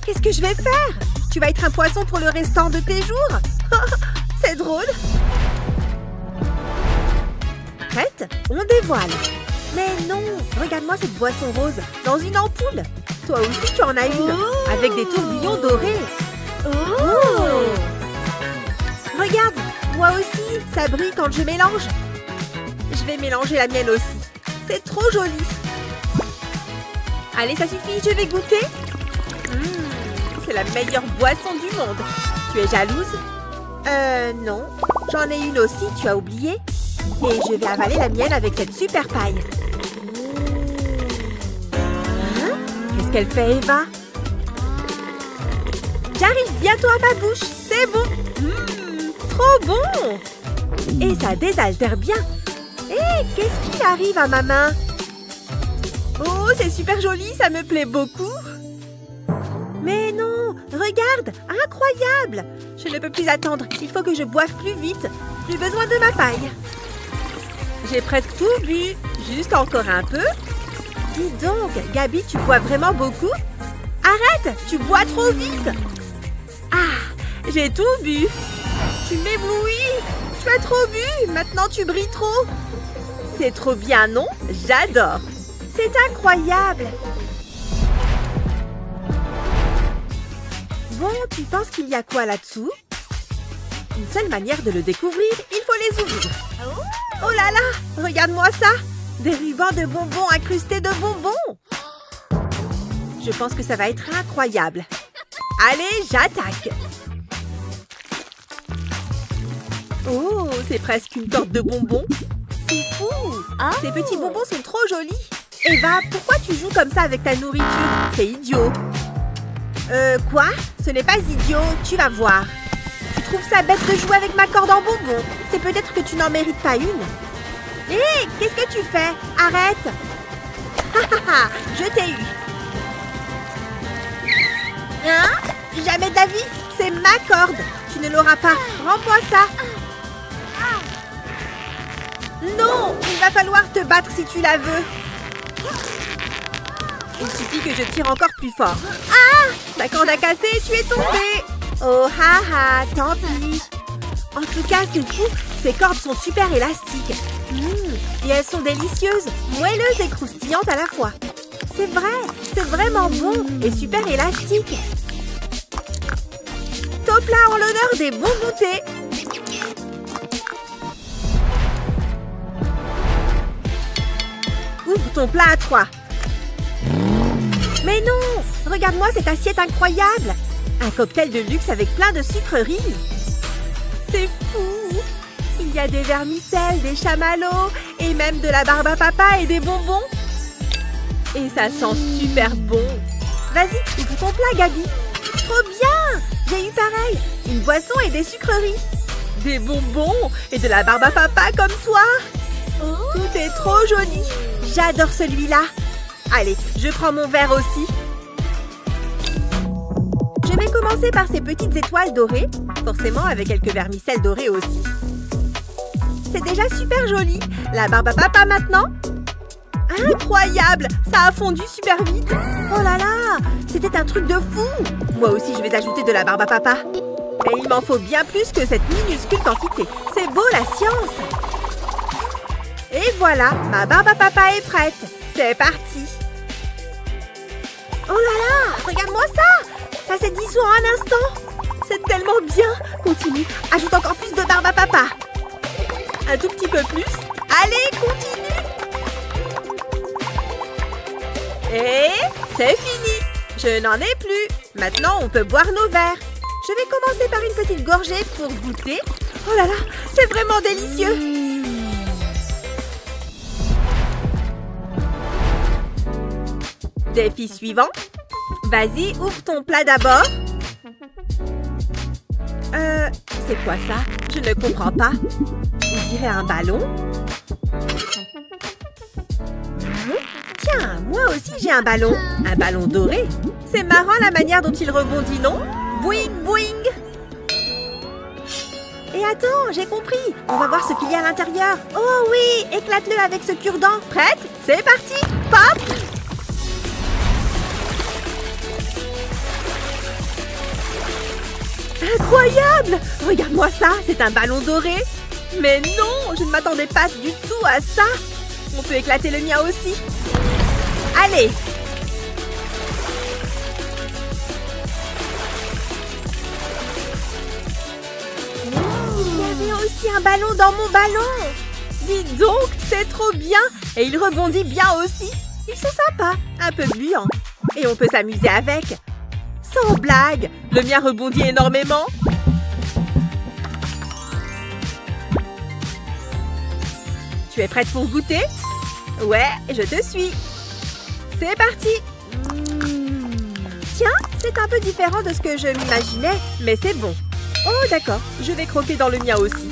Qu'est-ce que je vais faire? Tu vas être un poisson pour le restant de tes jours? C'est drôle. Prête? On dévoile. Mais non, regarde-moi cette boisson rose dans une ampoule. Toi aussi, tu en as une, avec des tourbillons dorés. Oh! Regarde, moi aussi, ça brille quand je mélange. Je vais mélanger la mienne aussi. C'est trop joli. Allez, ça suffit, je vais goûter. C'est la meilleure boisson du monde. Tu es jalouse? Non. J'en ai une aussi, tu as oublié. Et je vais avaler la mienne avec cette super paille. Qu'est-ce qu'elle fait, Eva? J'arrive bientôt à ma bouche. C'est bon. Trop bon. Et ça désaltère bien. Hé, qu'est-ce qui arrive à ma main? Oh, c'est super joli, ça me plaît beaucoup. Mais non, regarde, incroyable. Je ne peux plus attendre, il faut que je boive plus vite. J'ai besoin de ma paille. J'ai presque tout bu, juste encore un peu. Dis donc, Gabi, tu bois vraiment beaucoup? Arrête, tu bois trop vite. Ah, j'ai tout bu. Tu m'éblouis. Tu as trop bu, maintenant tu brilles trop. C'est trop bien, non? J'adore. C'est incroyable. Bon, tu penses qu'il y a quoi là-dessous? Une seule manière de le découvrir, il faut les ouvrir. Oh là là, regarde-moi ça. Des rubans de bonbons incrustés de bonbons. Je pense que ça va être incroyable. Allez, j'attaque. Oh, c'est presque une torte de bonbons. C'est fou. Ces petits bonbons sont trop jolis. Eva, pourquoi tu joues comme ça avec ta nourriture? C'est idiot. Quoi? Ce n'est pas idiot, tu vas voir. Tu trouves ça bête de jouer avec ma corde en bonbons? C'est peut-être que tu n'en mérites pas une. Hé, qu'est-ce que tu fais? Arrête. Je t'ai eu. Hein? Jamais de la vie, c'est ma corde. Tu ne l'auras pas. Rends-moi ça. Non, il va falloir te battre si tu la veux. Il suffit que je tire encore plus fort. Ah! Ta corde a cassé et tu es tombée. Oh, haha, tant pis. En tout cas, c'est fou. Ces cordes sont super élastiques. Et elles sont délicieuses, moelleuses et croustillantes à la fois. C'est vrai, c'est vraiment bon et super élastique. Top là en l'honneur des bons goûters. Ouvre ton plat à 3. Mais non! Regarde-moi cette assiette incroyable! Un cocktail de luxe avec plein de sucreries. C'est fou! Il y a des vermicelles, des chamallows Et même de la barbe à papa et des bonbons. Et ça sent super bon. Vas-y, ouvre ton plat, Gabi. Trop bien! J'ai eu pareil. Une boisson et des sucreries. Des bonbons et de la barbe à papa comme toi. Tout est trop joli. J'adore celui-là. Allez, je prends mon verre aussi. Je vais commencer par ces petites étoiles dorées. Forcément avec quelques vermicelles dorées aussi. C'est déjà super joli. La barbe à papa maintenant. Incroyable! Ça a fondu super vite. Oh là là! C'était un truc de fou. Moi aussi, je vais ajouter de la barbe à papa. Et il m'en faut bien plus que cette minuscule quantité. C'est beau la science! Et voilà, ma barbe à papa est prête. C'est parti! Oh là là! Regarde-moi ça! Ça s'est dissous en un instant. C'est tellement bien! Continue, ajoute encore plus de barbe à papa. Un tout petit peu plus. Allez, continue! Et c'est fini! Je n'en ai plus. Maintenant, on peut boire nos verres. Je vais commencer par une petite gorgée pour goûter. Oh là là, c'est vraiment délicieux! Défi suivant. Vas-y, ouvre ton plat d'abord. C'est quoi ça? Je ne comprends pas. On dirait un ballon. Tiens, moi aussi j'ai un ballon. Un ballon doré. C'est marrant la manière dont il rebondit, non? Boing, boing. Et attends, j'ai compris. On va voir ce qu'il y a à l'intérieur. Oh oui, éclate-le avec ce cure-dent. Prête? C'est parti. Pop! Incroyable! Regarde-moi ça, c'est un ballon doré. Mais non, je ne m'attendais pas du tout à ça. On peut éclater le mien aussi. Allez! Il y avait aussi un ballon dans mon ballon. Dis donc, c'est trop bien. Et il rebondit bien aussi. Ils sont sympas, un peu gluants. Et on peut s'amuser avec. Sans blague, le mien rebondit énormément. Tu es prête pour goûter? Ouais, je te suis. C'est parti. Tiens, c'est un peu différent de ce que je m'imaginais, mais c'est bon. Oh, d'accord, je vais croquer dans le mien aussi.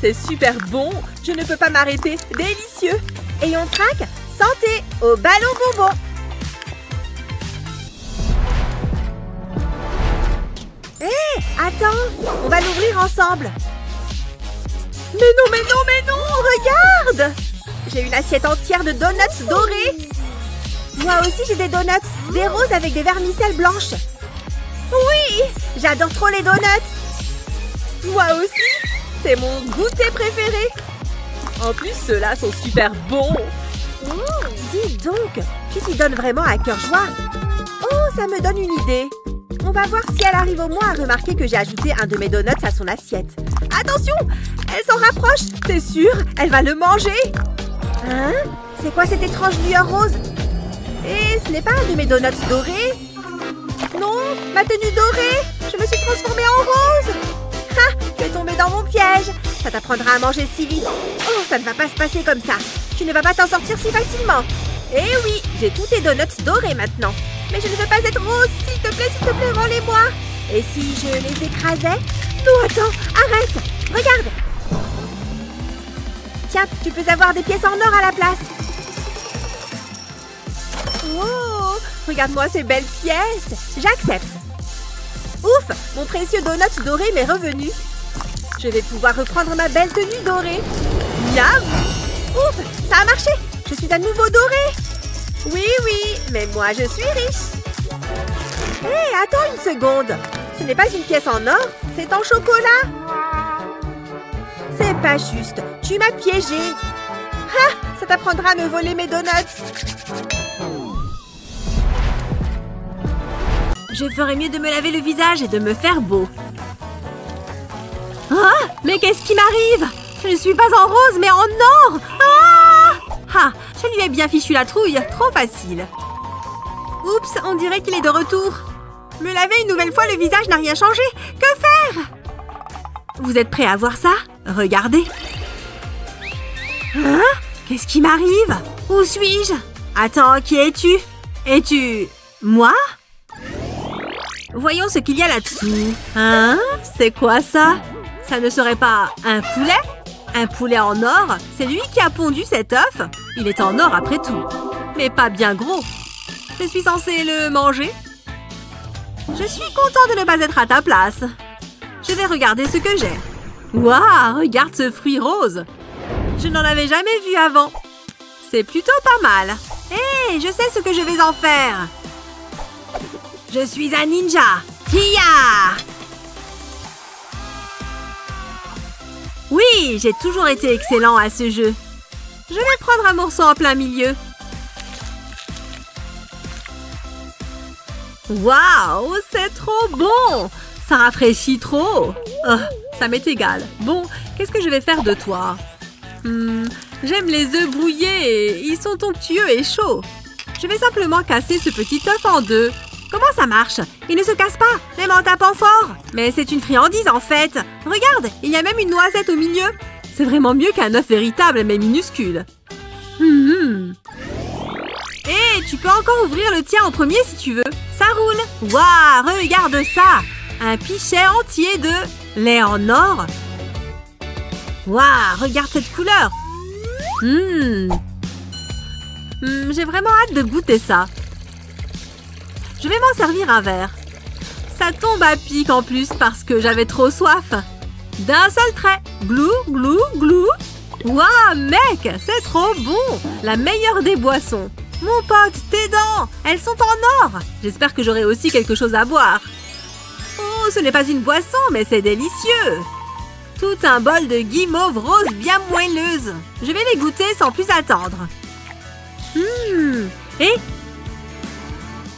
C'est super bon. Je ne peux pas m'arrêter. Délicieux. Et on craque. Santé au ballon bonbon. Hé, attends, on va l'ouvrir ensemble. Mais non, mais non, mais non, regarde! J'ai une assiette entière de donuts dorés. Moi aussi, j'ai des donuts, des roses avec des vermicelles blanches. Oui, j'adore trop les donuts. Moi aussi, c'est mon goûter préféré. En plus, ceux-là sont super bons. Dis donc, tu t'y donnes vraiment à cœur joie. Oh, ça me donne une idée. On va voir si elle arrive au moins à remarquer que j'ai ajouté un de mes donuts à son assiette. Attention, elle s'en rapproche, c'est sûr, elle va le manger. Hein? C'est quoi cette étrange lueur rose? Et ce n'est pas un de mes donuts dorés? Non, ma tenue dorée. Je me suis transformée en rose. Ah, tu es tombée dans mon piège. Ça t'apprendra à manger si vite. Oh, ça ne va pas se passer comme ça. Tu ne vas pas t'en sortir si facilement. Eh oui, j'ai tous tes donuts dorés maintenant. Mais je ne veux pas être rose. S'il te plaît, rends-les-moi. Et si je les écrasais? Non, attends, arrête. Regarde. Tiens, tu peux avoir des pièces en or à la place. Oh, regarde-moi ces belles pièces. J'accepte. Ouf, mon précieux donut doré m'est revenu. Je vais pouvoir reprendre ma belle tenue dorée. Miam. Ouf, ça a marché. Je suis à nouveau dorée. Oui, mais moi je suis riche. Hé, attends une seconde. Ce n'est pas une pièce en or, c'est en chocolat. C'est pas juste, tu m'as piégé. Ah, ça t'apprendra à me voler mes donuts. Je ferais mieux de me laver le visage et de me faire beau. Ah, mais qu'est-ce qui m'arrive? Je ne suis pas en rose, mais en or. Ah, je lui ai bien fichu la trouille, trop facile. Oups, on dirait qu'il est de retour. Me laver une nouvelle fois le visage n'a rien changé. Que faire? Vous êtes prêts à voir ça? Regardez. Hein? Qu'est-ce qui m'arrive? Où suis-je? Attends, qui es-tu? Es-tu... moi? Voyons ce qu'il y a là-dessous. Hein? C'est quoi ça? Ça ne serait pas un poulet? Un poulet en or? C'est lui qui a pondu cet œuf? Il est en or après tout. Mais pas bien gros. Je suis censée le manger? Je suis content de ne pas être à ta place. Je vais regarder ce que j'ai. Waouh, regarde ce fruit rose. Je n'en avais jamais vu avant. C'est plutôt pas mal. Hé, je sais ce que je vais en faire. Je suis un ninja. Hiya! Oui, j'ai toujours été excellent à ce jeu. Je vais prendre un morceau en plein milieu. Waouh, c'est trop bon! Ça rafraîchit trop. Oh, ça m'est égal. Bon, qu'est-ce que je vais faire de toi? J'aime les œufs brouillés. Ils sont onctueux et chauds. Je vais simplement casser ce petit œuf en deux. Comment ça marche? Il ne se casse pas, même en tapant fort. Mais c'est une friandise en fait. Regarde, il y a même une noisette au milieu. C'est vraiment mieux qu'un œuf véritable mais minuscule. Et tu peux encore ouvrir le tien en premier si tu veux. Ça roule. Waouh, regarde ça. Un pichet entier de lait en or. Waouh, regarde cette couleur. J'ai vraiment hâte de goûter ça. Je vais m'en servir un verre. Ça tombe à pic en plus parce que j'avais trop soif. D'un seul trait. Glou, glou, glou. Waouh, mec, c'est trop bon. La meilleure des boissons. Mon pote, tes dents, elles sont en or. J'espère que j'aurai aussi quelque chose à boire. Oh, ce n'est pas une boisson, mais c'est délicieux. Tout un bol de guimauve rose bien moelleuse. Je vais les goûter sans plus attendre. Et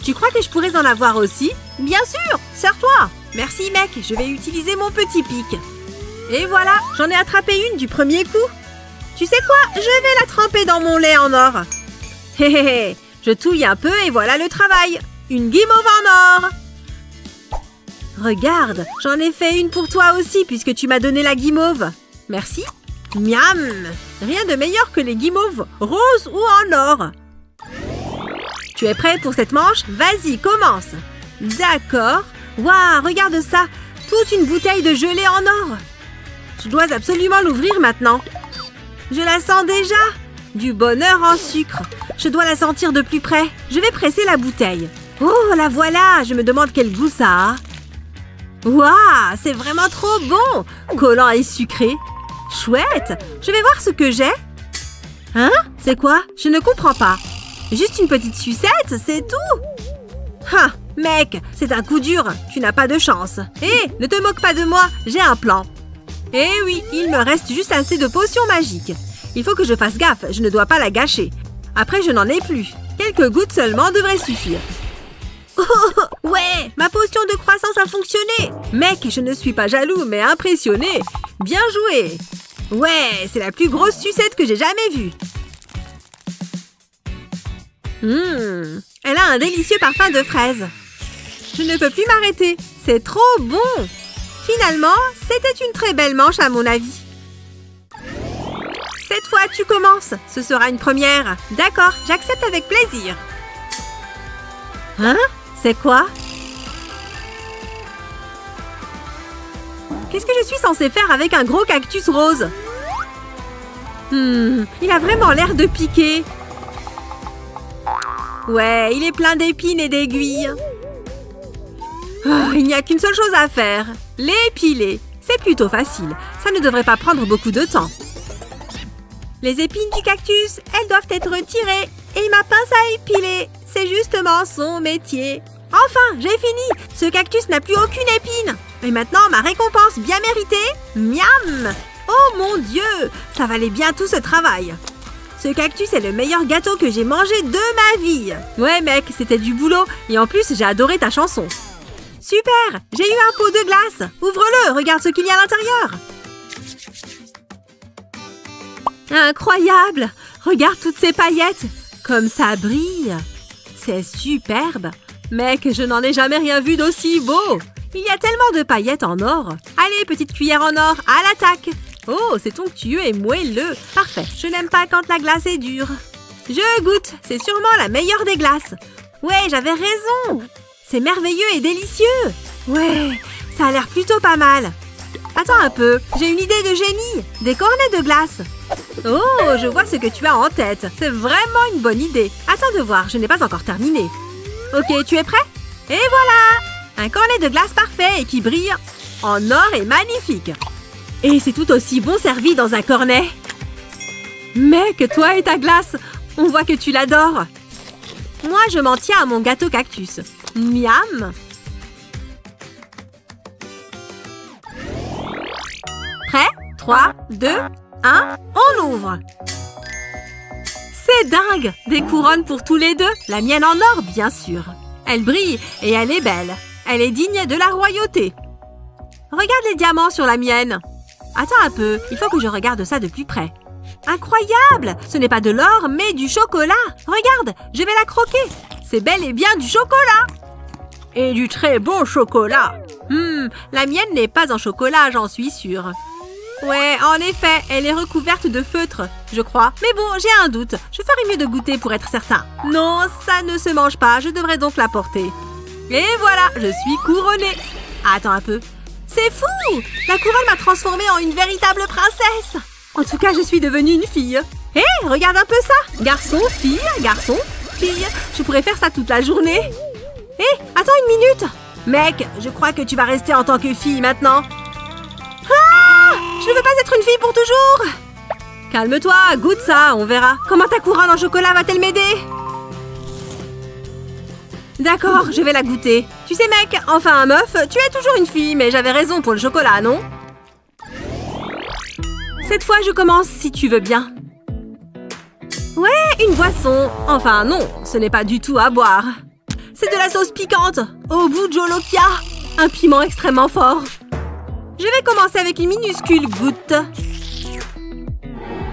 tu crois que je pourrais en avoir aussi? Bien sûr, sers-toi. Merci mec, je vais utiliser mon petit pic. Et voilà, j'en ai attrapé une du premier coup. Tu sais quoi? Je vais la tremper dans mon lait en or. Hé hé hé, je touille un peu et voilà le travail. Une guimauve en or. Regarde, j'en ai fait une pour toi aussi puisque tu m'as donné la guimauve. Merci. Miam! Rien de meilleur que les guimauves roses ou en or. Tu es prêt pour cette manche? Vas-y, commence. D'accord. Waouh, regarde ça. Toute une bouteille de gelée en or. Je dois absolument l'ouvrir maintenant. Je la sens déjà. Du bonheur en sucre. Je dois la sentir de plus près. Je vais presser la bouteille. Oh, la voilà. Je me demande quel goût ça a. Waouh, c'est vraiment trop bon. Collant et sucré. Chouette. Je vais voir ce que j'ai. Hein? C'est quoi? Je ne comprends pas. Juste une petite sucette, c'est tout. Ah, mec, c'est un coup dur. Tu n'as pas de chance. Hé, ne te moque pas de moi. J'ai un plan. Eh oui, il me reste juste assez de potions magiques. Il faut que je fasse gaffe. Je ne dois pas la gâcher. Après, je n'en ai plus. Quelques gouttes seulement devraient suffire. Oh, ouais, ma potion de croissance a fonctionné. Mec, je ne suis pas jaloux, mais impressionné. Bien joué. Ouais, c'est la plus grosse sucette que j'ai jamais vue. Elle a un délicieux parfum de fraise. Je ne peux plus m'arrêter. C'est trop bon. Finalement, c'était une très belle manche à mon avis. Cette fois, tu commences. Ce sera une première. D'accord, j'accepte avec plaisir. Hein? C'est quoi? Qu'est-ce que je suis censée faire avec un gros cactus rose? Il a vraiment l'air de piquer. Ouais, il est plein d'épines et d'aiguilles. Oh, il n'y a qu'une seule chose à faire. L'épiler. C'est plutôt facile. Ça ne devrait pas prendre beaucoup de temps. Les épines du cactus, elles doivent être retirées. Et ma pince à épiler, c'est justement son métier. Enfin, j'ai fini. Ce cactus n'a plus aucune épine. Et maintenant, ma récompense bien méritée. Miam! Oh mon Dieu! Ça valait bien tout ce travail. Ce cactus est le meilleur gâteau que j'ai mangé de ma vie. Ouais mec, c'était du boulot. Et en plus, j'ai adoré ta chanson. Super! J'ai eu un pot de glace. Ouvre-le, regarde ce qu'il y a à l'intérieur. Incroyable! Regarde toutes ces paillettes. Comme ça brille. C'est superbe. Mec, je n'en ai jamais rien vu d'aussi beau. Il y a tellement de paillettes en or. Allez, petite cuillère en or, à l'attaque. Oh, c'est onctueux et moelleux. Parfait. Je n'aime pas quand la glace est dure. Je goûte. C'est sûrement la meilleure des glaces. Ouais, j'avais raison. C'est merveilleux et délicieux. Ouais, ça a l'air plutôt pas mal. Attends un peu. J'ai une idée de génie. Des cornets de glace. Oh, je vois ce que tu as en tête. C'est vraiment une bonne idée. Attends de voir, je n'ai pas encore terminé. Ok, tu es prêt? Et voilà! Un cornet de glace parfait et qui brille en or et magnifique. Et c'est tout aussi bon servi dans un cornet. Mec, toi et ta glace, on voit que tu l'adores. Moi, je m'en tiens à mon gâteau cactus. Miam! Prêt? 3, 2, 1, on ouvre! C'est dingue! Des couronnes pour tous les deux. La mienne en or, bien sûr. Elle brille et elle est belle. Elle est digne de la royauté. Regarde les diamants sur la mienne. Attends un peu, il faut que je regarde ça de plus près. Incroyable! Ce n'est pas de l'or, mais du chocolat. Regarde, je vais la croquer. C'est bel et bien du chocolat. Et du très bon chocolat. La mienne n'est pas en chocolat, j'en suis sûre. Ouais, en effet, elle est recouverte de feutre, je crois. Mais bon, j'ai un doute. Je ferais mieux de goûter pour être certain. Non, ça ne se mange pas. Je devrais donc la porter. Et voilà, je suis couronnée. Attends un peu. C'est fou! La couronne m'a transformée en une véritable princesse. En tout cas, je suis devenue une fille. Hé, regarde un peu ça. Garçon, fille, fille. Je pourrais faire ça toute la journée. Hé, attends une minute. Mec, je crois que tu vas rester en tant que fille maintenant. Ah! Je ne veux pas être une fille pour toujours. Calme-toi, goûte ça, on verra. Comment ta couronne en chocolat va-t-elle m'aider? D'accord, je vais la goûter. Tu sais mec, enfin meuf, tu es toujours une fille, mais j'avais raison pour le chocolat, non? Cette fois, je commence si tu veux bien. Ouais, une boisson. Enfin non, ce n'est pas du tout à boire. C'est de la sauce piquante, au bout de Jolokia. Un piment extrêmement fort. Je vais commencer avec une minuscule goutte.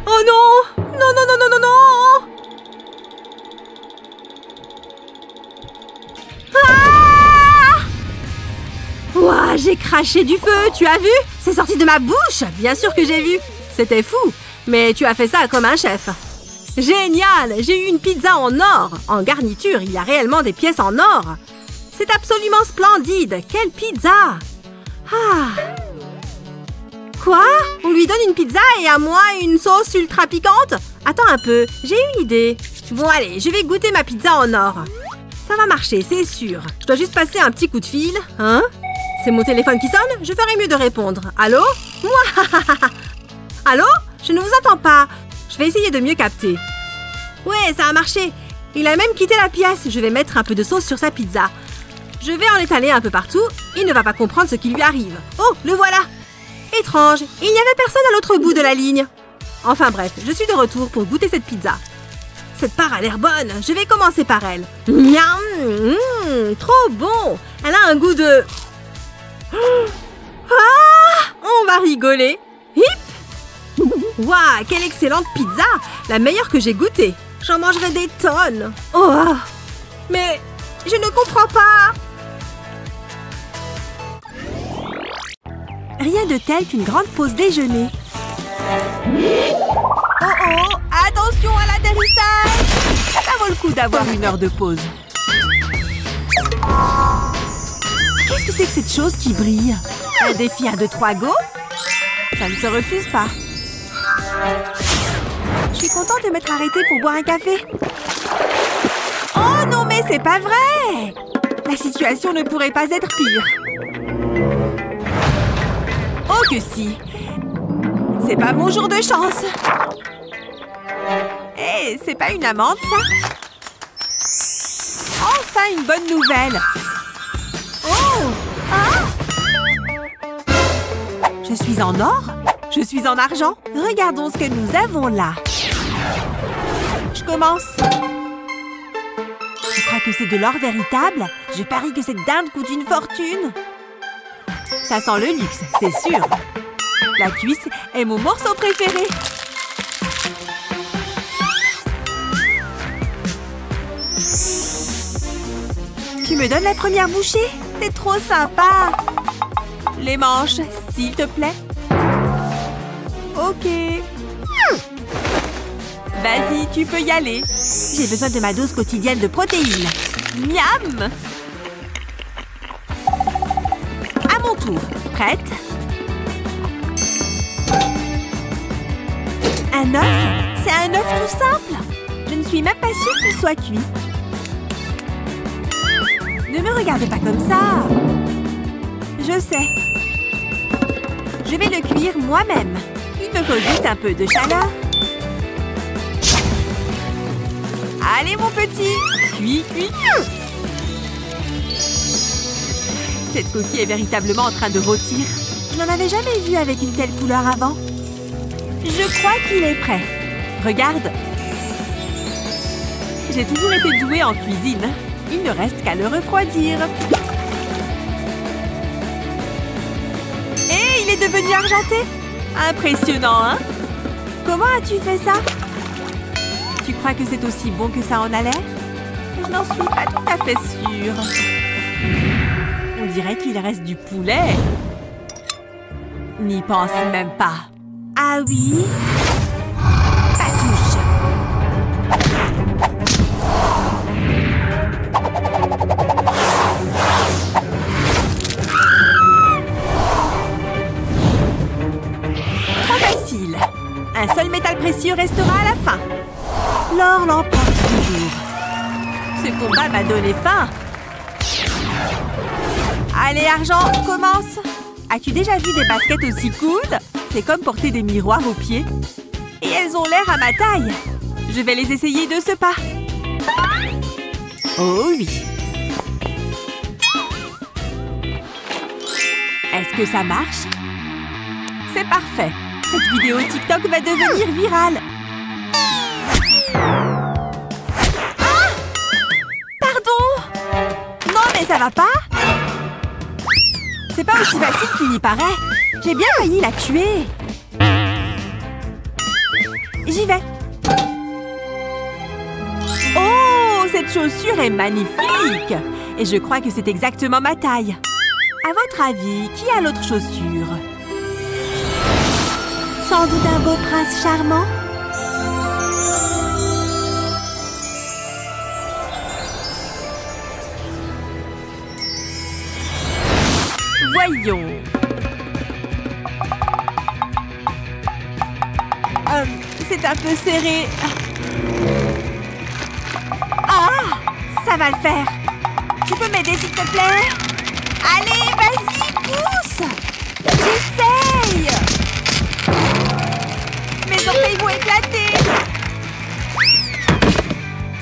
Oh non! Non, non, non, non, non, non! Ah! Ouah, j'ai craché du feu, tu as vu? C'est sorti de ma bouche! Bien sûr que j'ai vu. C'était fou, mais tu as fait ça comme un chef. Génial! J'ai eu une pizza en or. En garniture, il y a réellement des pièces en or. C'est absolument splendide. Quelle pizza! Ah! Quoi? On lui donne une pizza et à moi une sauce ultra piquante? Attends un peu, j'ai une idée. Bon allez, je vais goûter ma pizza en or. Ça va marcher, c'est sûr. Je dois juste passer un petit coup de fil. Hein? C'est mon téléphone qui sonne? Je ferais mieux de répondre. Allô? Allô? Je ne vous entends pas. Je vais essayer de mieux capter. Ouais, ça a marché. Il a même quitté la pièce. Je vais mettre un peu de sauce sur sa pizza. Je vais en étaler un peu partout. Il ne va pas comprendre ce qui lui arrive. Oh, le voilà! Étrange, il n'y avait personne à l'autre bout de la ligne. Enfin bref, je suis de retour pour goûter cette pizza. Cette part a l'air bonne. Je vais commencer par elle. Miam! Trop bon! Elle a un goût de... Ah! On va rigoler. Hip! Waouh, quelle excellente pizza! La meilleure que j'ai goûtée. J'en mangerai des tonnes. Oh! Mais je ne comprends pas. Rien de tel qu'une grande pause déjeuner. Oh oh! Attention à l'atterrissage! Ça vaut le coup d'avoir une heure de pause. Qu'est-ce que c'est que cette chose qui brille? Un défi à 2-3 go? Ça ne se refuse pas. Je suis contente de m'être arrêtée pour boire un café. Oh non, mais c'est pas vrai! La situation ne pourrait pas être pire. Oh que si! C'est pas mon jour de chance! Hé, c'est pas une amende, ça? Enfin, une bonne nouvelle! Oh! Ah! Je suis en or? Je suis en argent? Regardons ce que nous avons là. Je commence. Je crois que c'est de l'or véritable. Je parie que cette dinde coûte une fortune. Ça sent le luxe, c'est sûr. La cuisse est mon morceau préféré. Tu me donnes la première bouchée? T'es trop sympa. Les manches, s'il te plaît. Ok. Vas-y, tu peux y aller. J'ai besoin de ma dose quotidienne de protéines. Miam! À mon tour. Prête? Un œuf? C'est un œuf tout simple. Je ne suis même pas sûre qu'il soit cuit. Ne me regarde pas comme ça. Je sais. Je vais le cuire moi-même. Il me faut juste un peu de chaleur. Allez, mon petit. Cuit, cuit. Cette coquille est véritablement en train de rôtir. Je n'en avais jamais vu avec une telle couleur avant. Je crois qu'il est prêt. Regarde. J'ai toujours été douée en cuisine. Il ne reste qu'à le refroidir. Et il est devenu argenté. Impressionnant, hein? Comment as-tu fait ça? Tu crois que c'est aussi bon que ça en a l'air? Je n'en suis pas tout à fait sûre. On dirait qu'il reste du poulet. N'y pense même pas. Ah oui? Patouche. Trop facile. Un seul métal précieux restera à la fin. L'or l'emporte toujours. Ce combat m'a donné faim. Allez, argent, commence. As-tu déjà vu des baskets aussi cool? C'est comme porter des miroirs aux pieds. Et elles ont l'air à ma taille. Je vais les essayer de ce pas. Oh oui. Est-ce que ça marche? C'est parfait. Cette vidéo TikTok va devenir virale. Ah! Pardon! Non, mais ça va pas? C'est pas aussi facile qu'il y paraît. J'ai bien failli la tuer. J'y vais. Oh, cette chaussure est magnifique. Et je crois que c'est exactement ma taille. À votre avis, qui a l'autre chaussure? Sans doute un beau prince charmant. Voyons. C'est un peu serré. Ah! Ça va le faire. Tu peux m'aider, s'il te plaît? Allez, vas-y, pousse! J'essaye! Mes orteils vont éclater.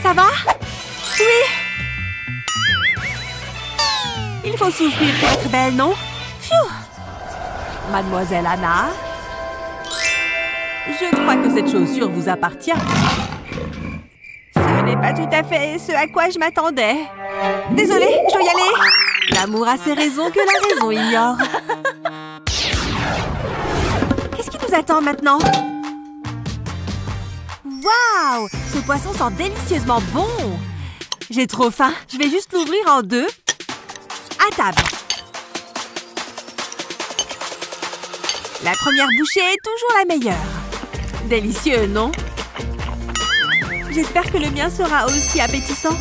Ça va? Oui. Il faut souffrir pour être belle, non? Pfiou! Mademoiselle Anna? Je crois que cette chaussure vous appartient. Ce n'est pas tout à fait ce à quoi je m'attendais. Désolée, je dois y aller. L'amour a ses raisons que la raison ignore. Qu'est-ce qui nous attend maintenant? Waouh! Ce poisson sent délicieusement bon. J'ai trop faim. Je vais juste l'ouvrir en deux. À table. La première bouchée est toujours la meilleure. Délicieux, non? J'espère que le mien sera aussi appétissant.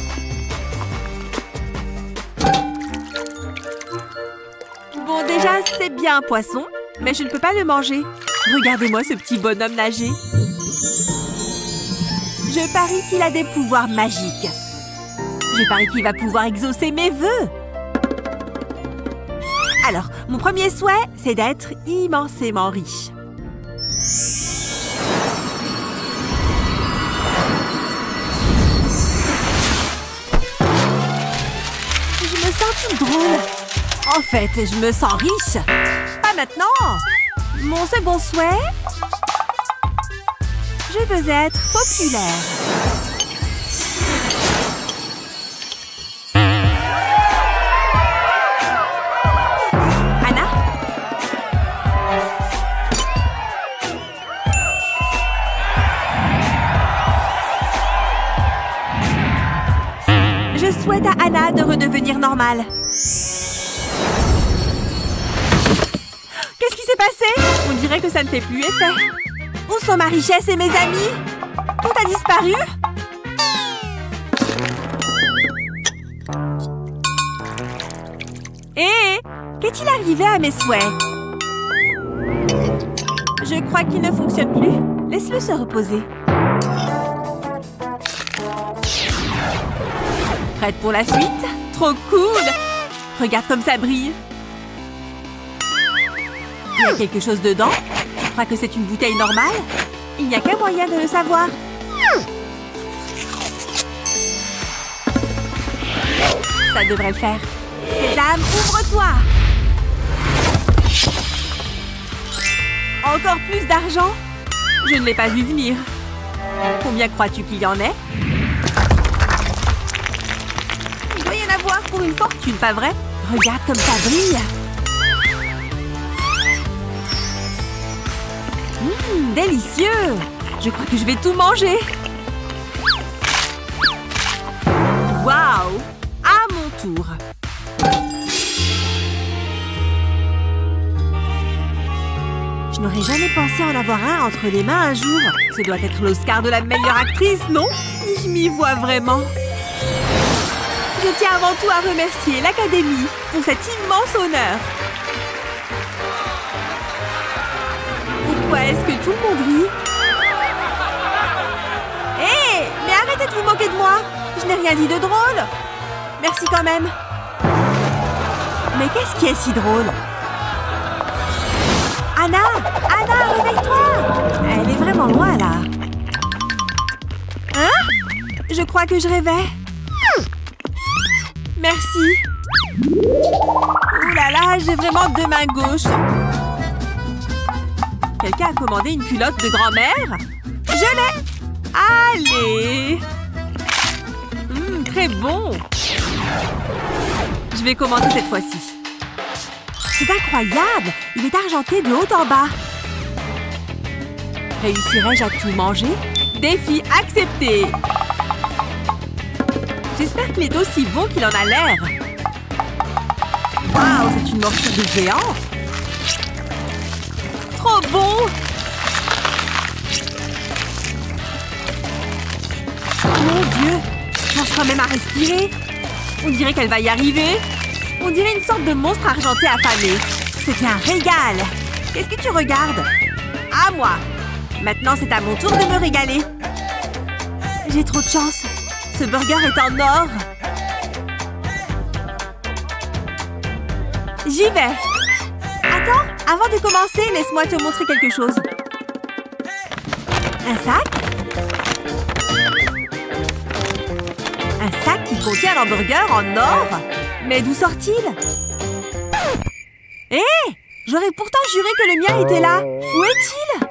Bon, déjà, c'est bien un poisson, mais je ne peux pas le manger. Regardez-moi ce petit bonhomme nager. Je parie qu'il a des pouvoirs magiques. Je parie qu'il va pouvoir exaucer mes vœux. Alors, mon premier souhait, c'est d'être immensément riche. Je me sens toute drôle. En fait, je me sens riche. Pas maintenant. Mon second souhait, je veux être populaire. Je souhaite à Anna de redevenir normale. Qu'est-ce qui s'est passé? On dirait que ça ne fait plus effet. Où sont ma richesse et mes amis? Tout a disparu? Hé! Qu'est-il arrivé à mes souhaits? Je crois qu'il ne fonctionne plus. Laisse-le se reposer. Prête pour la suite? Trop cool! Regarde comme ça brille. Il y a quelque chose dedans? Tu crois que c'est une bouteille normale? Il n'y a qu'un moyen de le savoir. Ça devrait le faire. Sésame, ouvre-toi! Encore plus d'argent? Je ne l'ai pas vu venir. Combien crois-tu qu'il y en ait? Il doit y en avoir pour une fortune, pas vrai? Regarde comme ça brille! Délicieux! Je crois que je vais tout manger! Waouh! À mon tour! Je n'aurais jamais pensé en avoir un entre les mains un jour. Ce doit être l'Oscar de la meilleure actrice, non? Je m'y vois vraiment. Je tiens avant tout à remercier l'Académie pour cet immense honneur. Pourquoi est-ce que tout le monde rit? Hé! Mais arrêtez de vous moquer de moi! Je n'ai rien dit de drôle! Merci quand même. Mais qu'est-ce qui est si drôle? Anna! Anna, réveille-toi! Elle est vraiment loin, là. Hein? Je crois que je rêvais. Merci. Ouh là là, j'ai vraiment deux mains gauches. Quelqu'un a commandé une culotte de grand-mère? Je l'ai! Allez! Très bon! Je vais commencer cette fois-ci. C'est incroyable! Il est argenté de haut en bas. Réussirai-je à tout manger? Défi accepté! J'espère qu'il est aussi bon qu'il en a l'air. Waouh, c'est une morsure de géant! Trop bon! Mon Dieu! Je pense quand même à respirer. On dirait qu'elle va y arriver. On dirait une sorte de monstre argenté affamé. C'était un régal. Qu'est-ce que tu regardes? À moi. Maintenant, c'est à mon tour de me régaler. J'ai trop de chance. Ce burger est en or. J'y vais. Attends, avant de commencer, laisse-moi te montrer quelque chose. Un sac? Un sac qui contient un hamburger en or? Mais d'où sort-il? Hé! J'aurais pourtant juré que le mien était là. Où est-il?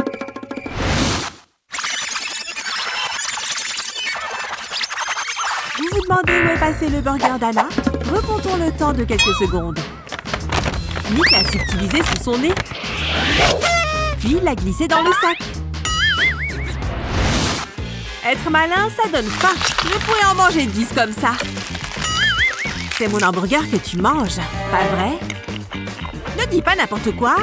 Vous vous demandez où est passé le burger d'Anna? Remontons le temps de quelques secondes. Nick l'a subtilisé sous son nez. Puis l'a glissé dans le sac. Être malin, ça donne faim. Je pourrais en manger 10 comme ça. C'est mon hamburger que tu manges, pas vrai? Ne dis pas n'importe quoi.